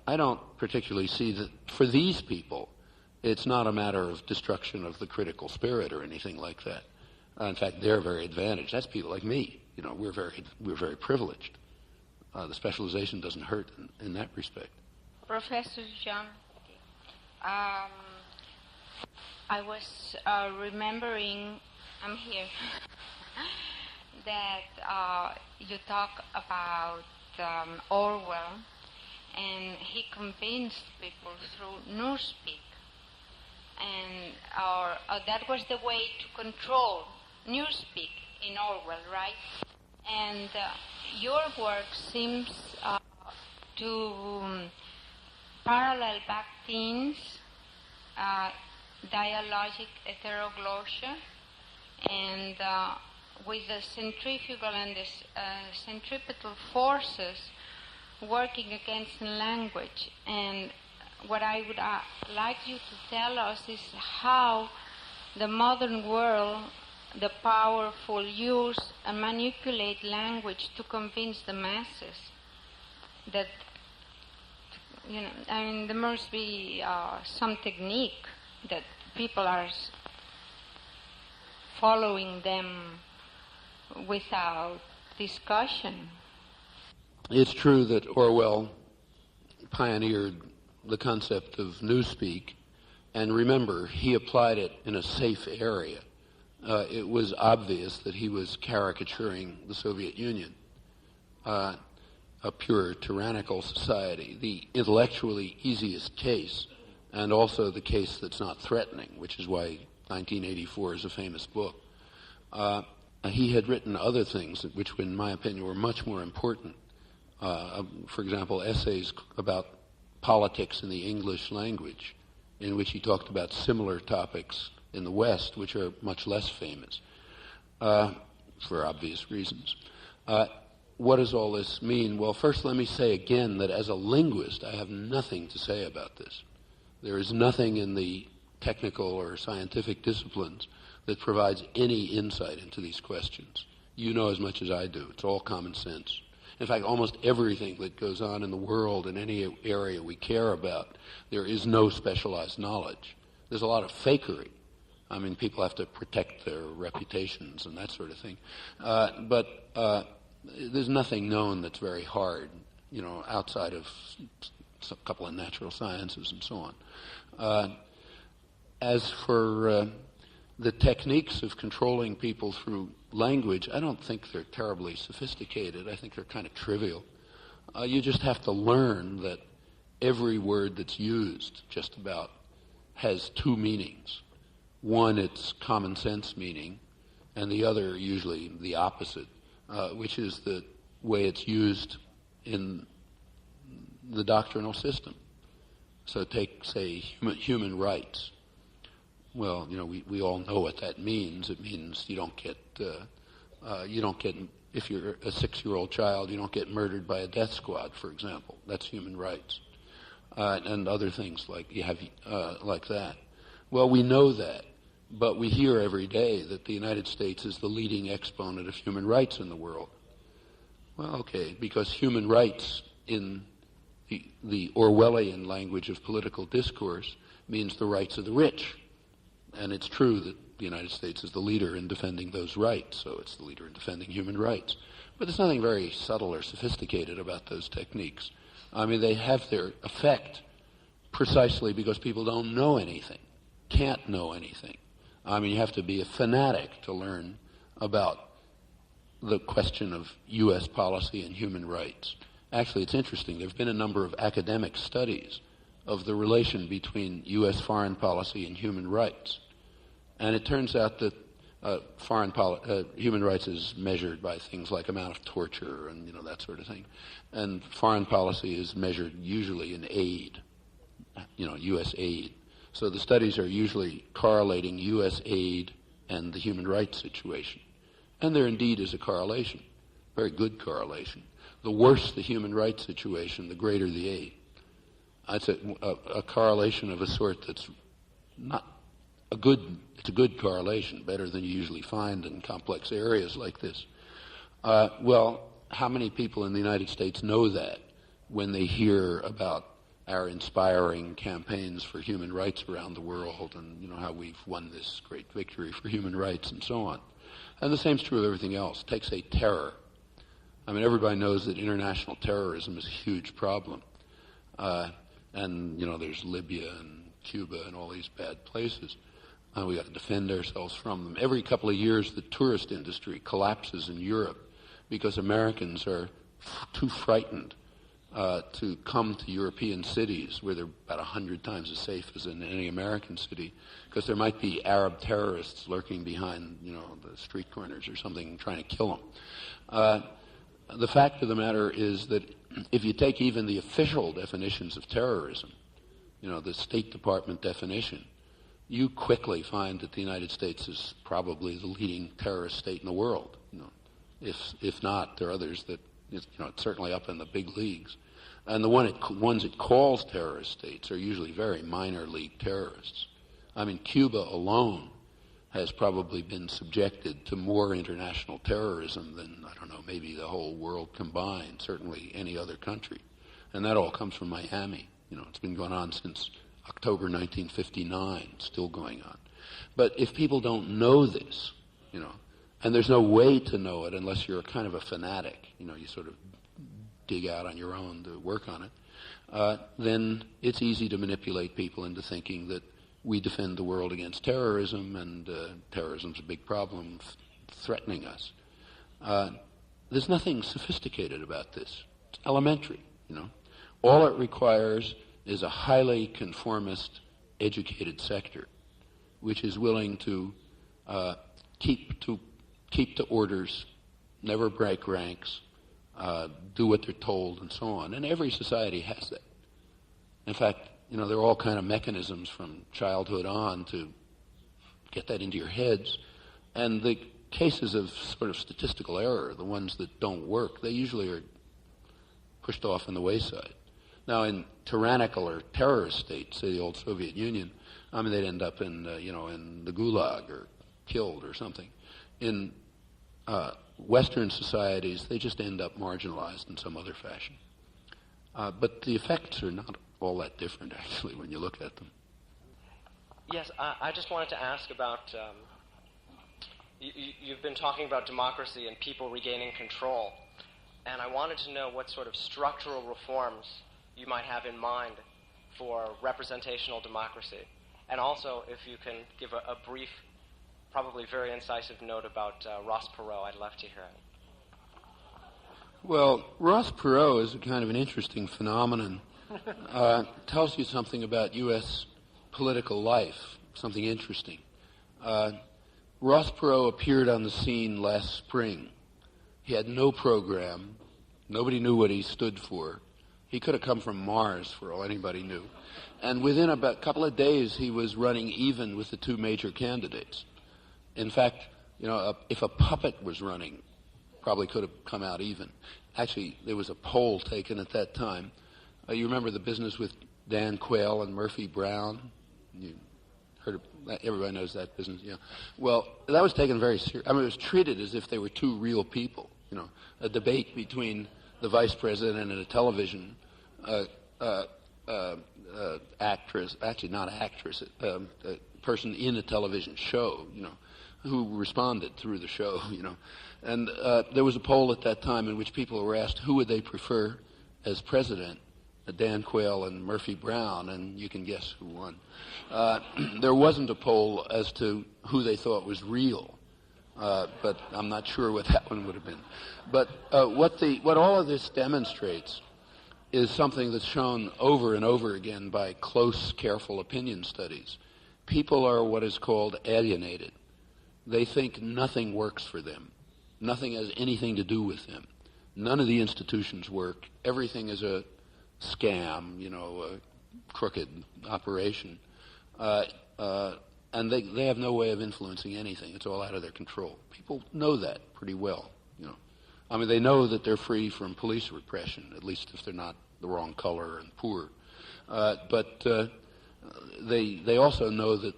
I don't particularly see that for these people, it's not a matter of destruction of the critical spirit or anything like that. In fact, they're very advantaged. That's people like me. You know, we're very privileged. The specialization doesn't hurt in that respect. Professor John, I was remembering, I'm here, that you talk about Orwell, and he convinced people through newspeak, and that was the way to control newspeak in Orwell, right? And your work seems to parallel back themes, dialogic heteroglossia, and with the centrifugal and the centripetal forces working against language. And what I would like you to tell us is how the modern world, the powerful, use and manipulate language to convince the masses that, you know, I mean, there must be some technique that people are following them without discussion. It's true that Orwell pioneered the concept of newspeak, and remember, he applied it in a safe area. It was obvious that he was caricaturing the Soviet Union, a pure tyrannical society, the intellectually easiest case, and also the case that's not threatening, which is why 1984 is a famous book. He had written other things which, in my opinion, were much more important. For example, essays about politics in the English language, in which he talked about similar topics in the West, which are much less famous, for obvious reasons. What does all this mean? Well, first let me say again that as a linguist, I have nothing to say about this. There is nothing in the technical or scientific disciplines that provides any insight into these questions. You know as much as I do. It's all common sense. In fact, almost everything that goes on in the world in any area we care about, there is no specialized knowledge. There's a lot of fakery. I mean, people have to protect their reputations and that sort of thing. But there's nothing known that's very hard, you know, outside of a couple of natural sciences and so on. As for the techniques of controlling people through language, I don't think they're terribly sophisticated. I think they're kind of trivial. You just have to learn that every word that's used, just about, has two meanings. One, its common sense meaning, and the other, usually the opposite, which is the way it's used in the doctrinal system. So take, say, human rights. Well, you know, we all know what that means. It means you don't get, if you're a 6-year-old child, you don't get murdered by a death squad, for example. That's human rights. And other things like that. Well, we know that, but we hear every day that the United States is the leading exponent of human rights in the world. Well, okay, because human rights in the Orwellian language of political discourse means the rights of the rich. And it's true that the United States is the leader in defending those rights, so it's the leader in defending human rights. But there's nothing very subtle or sophisticated about those techniques. I mean, they have their effect precisely because people don't know anything, can't know anything. I mean, you have to be a fanatic to learn about the question of U.S. policy and human rights. Actually, it's interesting. There have been a number of academic studies of the relation between U.S. foreign policy and human rights. And it turns out that human rights is measured by things like amount of torture and, you know, that sort of thing. And foreign policy is measured usually in aid, you know, U.S. aid. So the studies are usually correlating U.S. aid and the human rights situation. And there indeed is a correlation, very good correlation. The worse the human rights situation, the greater the aid. It's a correlation of a sort that's not a good correlation, better than you usually find in complex areas like this. Well, how many people in the United States know that when they hear about our inspiring campaigns for human rights around the world and, how we've won this great victory for human rights and so on? And the same's true of everything else. Take, say, terror. I mean, everybody knows that international terrorism is a huge problem. And, there's Libya and Cuba and all these bad places. We got to defend ourselves from them. Every couple of years, the tourist industry collapses in Europe because Americans are too frightened to come to European cities where they're about 100 times as safe as in any American city, because there might be Arab terrorists lurking behind, the street corners or something trying to kill them. The fact of the matter is that if you take even the official definitions of terrorism, the State Department definition, you quickly find that the United States is probably the leading terrorist state in the world. If not, there are others that, it's certainly up in the big leagues. And the ones it calls terrorist states are usually very minor league terrorists. I mean, Cuba alone has probably been subjected to more international terrorism than, maybe the whole world combined, certainly any other country. And that all comes from Miami. It's been going on since October 1959, still going on. But if people don't know this, and there's no way to know it unless you're kind of a fanatic, you sort of dig out on your own to work on it, then it's easy to manipulate people into thinking that we defend the world against terrorism, and terrorism's a big problem threatening us. There's nothing sophisticated about this. It's elementary, All it requires is a highly conformist, educated sector, which is willing to keep to orders, never break ranks, do what they're told, and so on. And every society has that. In fact, there are all kind of mechanisms from childhood on to get that into your heads. And the cases of sort of statistical error, the ones that don't work, they usually are pushed off on the wayside. Now, in tyrannical or terrorist states, say the old Soviet Union, they'd end up in, in the Gulag or killed or something. In Western societies, they just end up marginalized in some other fashion. But the effects are not all that different, actually, when you look at them. Yes, I just wanted to ask about, you've been talking about democracy and people regaining control, and I wanted to know what sort of structural reforms you might have in mind for representational democracy. And also, if you can give a brief, probably very incisive note about Ross Perot, I'd love to hear it. Well, Ross Perot is a kind of an interesting phenomenon. Tells you something about U.S. political life, something interesting. Ross Perot appeared on the scene last spring. He had no program. Nobody knew what he stood for. He could have come from Mars, for all anybody knew. And within about a couple of days, he was running even with the two major candidates. In fact, if a puppet was running, probably could have come out even. Actually, there was a poll taken at that time. You remember the business with Dan Quayle and Murphy Brown? You heard of that? Everybody knows that business, yeah. Well, that was taken very seriously. It was treated as if they were two real people. A debate between the vice president and a television actress, actually not actress, a person in a television show, who responded through the show, And there was a poll at that time in which people were asked who would they prefer as president, Dan Quayle and Murphy Brown, and you can guess who won. There wasn't a poll as to who they thought was real, but I'm not sure what that one would have been. But what all of this demonstrates is something that's shown over and over again by close, careful opinion studies. People are what is called alienated. They think nothing works for them. Nothing has anything to do with them. None of the institutions work. Everything is a scam, a crooked operation. And they have no way of influencing anything. It's all out of their control. People know that pretty well, they know that they're free from police repression, at least if they're not the wrong color and poor. But they also know that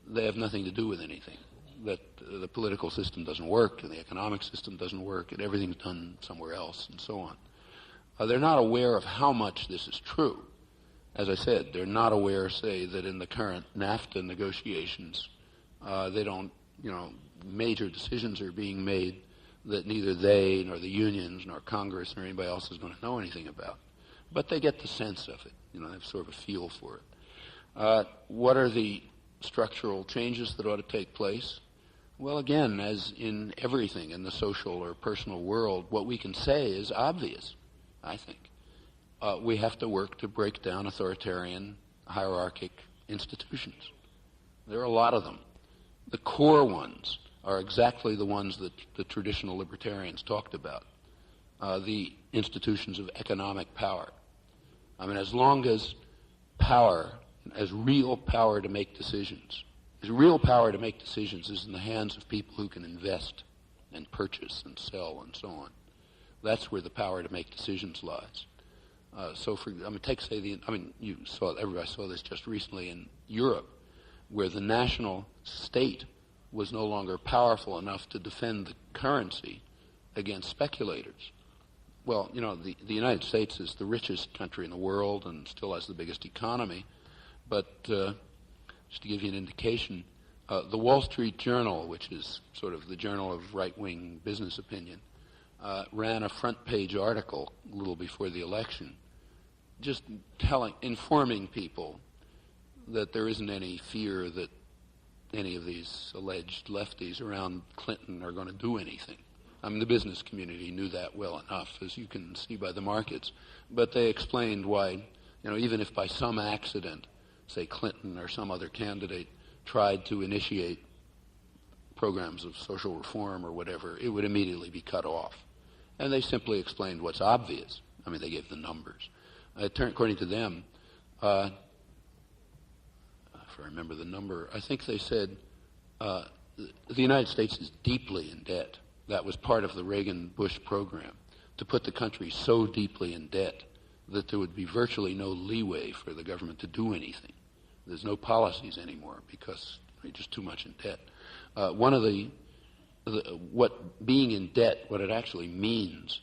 they have nothing to do with anything, that the political system doesn't work and the economic system doesn't work and everything's done somewhere else and so on. They're not aware of how much this is true. As I said, they're not aware, say, that in the current NAFTA negotiations, they don't, major decisions are being made that neither they nor the unions nor Congress nor anybody else is going to know anything about. But they get the sense of it, they have sort of a feel for it. What are the structural changes that ought to take place? Well, again, as in everything in the social or personal world, what we can say is obvious, I think. We have to work to break down authoritarian, hierarchic institutions. There are a lot of them. The core ones are exactly the ones that the traditional libertarians talked about, the institutions of economic power. I mean, as long as power, as real power to make decisions, is in the hands of people who can invest and purchase and sell and so on. That's where the power to make decisions lies. Everybody saw this just recently in Europe, where the national state was no longer powerful enough to defend the currency against speculators. Well, the United States is the richest country in the world and still has the biggest economy, but just to give you an indication, the Wall Street Journal, which is sort of the journal of right-wing business opinion, ran a front-page article a little before the election, just informing people that there isn't any fear that any of these alleged lefties around Clinton are going to do anything. I mean, the business community knew that well enough, as you can see by the markets. But they explained why, even if by some accident, say Clinton or some other candidate tried to initiate programs of social reform or whatever, it would immediately be cut off. And they simply explained what's obvious. I mean, they gave the numbers. According to them, if I remember the number, I think they said the United States is deeply in debt. That was part of the Reagan-Bush program, to put the country so deeply in debt that there would be virtually no leeway for the government to do anything. There's no policies anymore because they're just too much in debt. What being in debt, what it actually means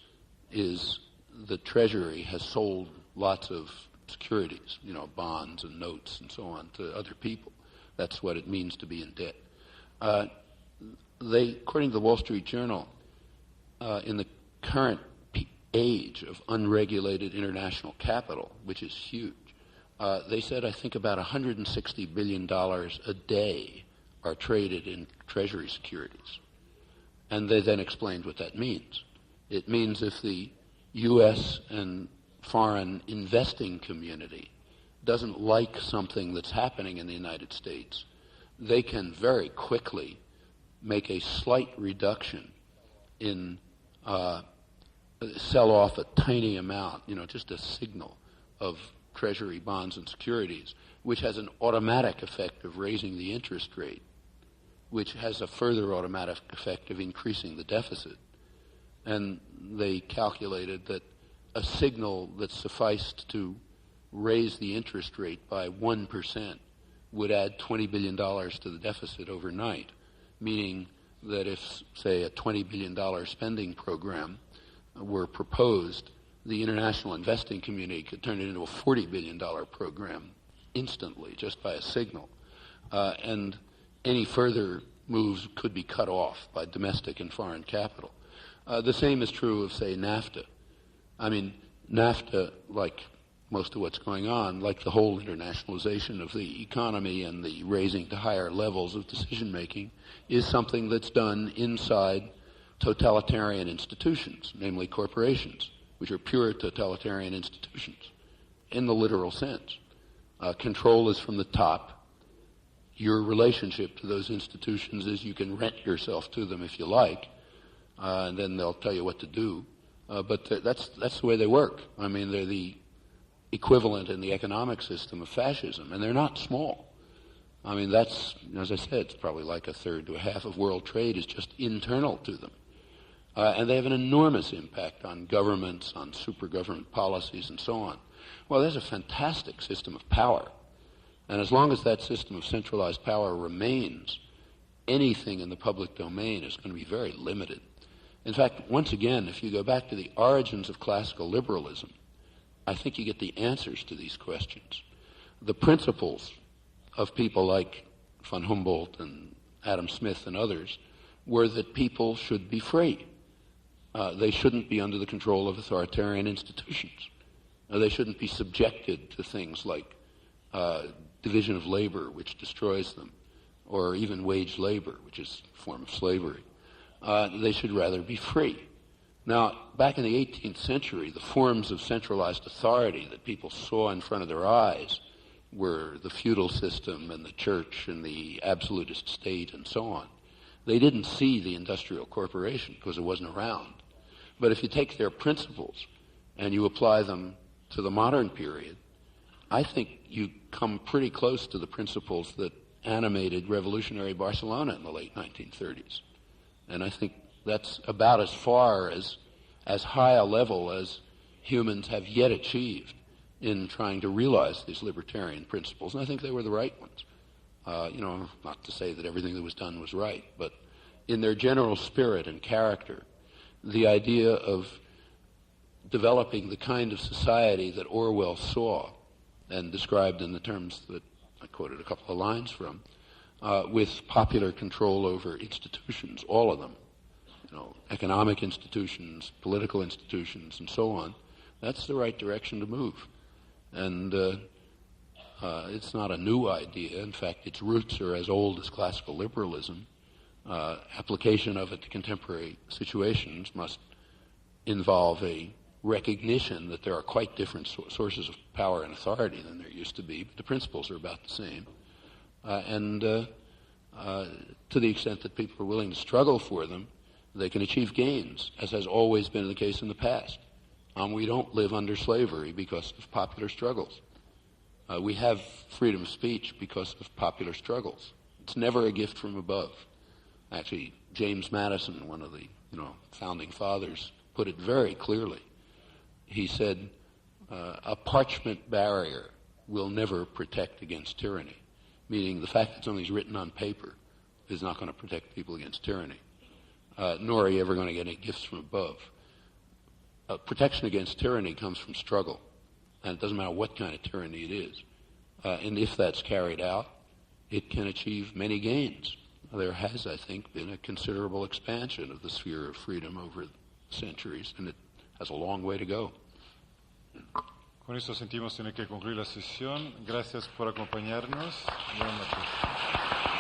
is the Treasury has sold lots of securities, bonds and notes and so on, to other people. That's what it means to be in debt. According to the Wall Street Journal, in the current age of unregulated international capital, which is huge, they said, I think, about $160 billion a day are traded in Treasury securities. And they then explained what that means. It means if the U.S. and foreign investing community doesn't like something that's happening in the United States, they can very quickly make a slight reduction in sell off a tiny amount, just a signal of Treasury bonds and securities, which has an automatic effect of raising the interest rate, which has a further automatic effect of increasing the deficit. And they calculated that a signal that sufficed to raise the interest rate by 1% would add $20 billion to the deficit overnight, meaning that if, say, a $20 billion spending program were proposed, the international investing community could turn it into a $40 billion program instantly, just by a signal. And any further moves could be cut off by domestic and foreign capital. The same is true of, say, NAFTA. I mean, NAFTA, like most of what's going on, like the whole internationalization of the economy and the raising to higher levels of decision-making, is something that's done inside totalitarian institutions, namely corporations, which are pure totalitarian institutions, in the literal sense. Control is from the top. Your relationship to those institutions is you can rent yourself to them if you like, and then they'll tell you what to do. But that's the way they work. I mean, they're the equivalent in the economic system of fascism, and they're not small. I mean, that's, as I said, it's probably like a third to a half of world trade is just internal to them. And they have an enormous impact on governments, on super government policies, and so on. Well, there's a fantastic system of power. And as long as that system of centralized power remains, anything in the public domain is going to be very limited. In fact, once again, if you go back to the origins of classical liberalism, I think you get the answers to these questions. The principles of people like von Humboldt and Adam Smith and others were that people should be free. They shouldn't be under the control of authoritarian institutions. They shouldn't be subjected to things like division of labor, which destroys them, or even wage labor, which is a form of slavery. They should rather be free. Now, back in the 18th century, the forms of centralized authority that people saw in front of their eyes were the feudal system and the church and the absolutist state and so on. They didn't see the industrial corporation because it wasn't around. But if you take their principles and you apply them to the modern period, I think you come pretty close to the principles that animated revolutionary Barcelona in the late 1930s. And I think that's about as far as high a level as humans have yet achieved in trying to realize these libertarian principles. And I think they were the right ones. Not to say that everything that was done was right, but in their general spirit and character, the idea of developing the kind of society that Orwell saw and described in the terms that I quoted a couple of lines from, with popular control over institutions, all of them, economic institutions, political institutions, and so on, that's the right direction to move. And it's not a new idea. In fact, its roots are as old as classical liberalism. Application of it to contemporary situations must involve a recognition that there are quite different sources of power and authority than there used to be, but the principles are about the same. And to the extent that people are willing to struggle for them, they can achieve gains, as has always been the case in the past. We don't live under slavery because of popular struggles. We have freedom of speech because of popular struggles. It's never a gift from above. Actually, James Madison, one of the founding fathers, put it very clearly. He said, a parchment barrier will never protect against tyranny, meaning the fact that something's written on paper is not going to protect people against tyranny, nor are you ever going to get any gifts from above. Protection against tyranny comes from struggle, and it doesn't matter what kind of tyranny it is. And if that's carried out, it can achieve many gains. There has, I think, been a considerable expansion of the sphere of freedom over centuries, and it has a long way to go. Con esto sentimos tener que concluir la sesión. Gracias por acompañarnos. Buenas noches.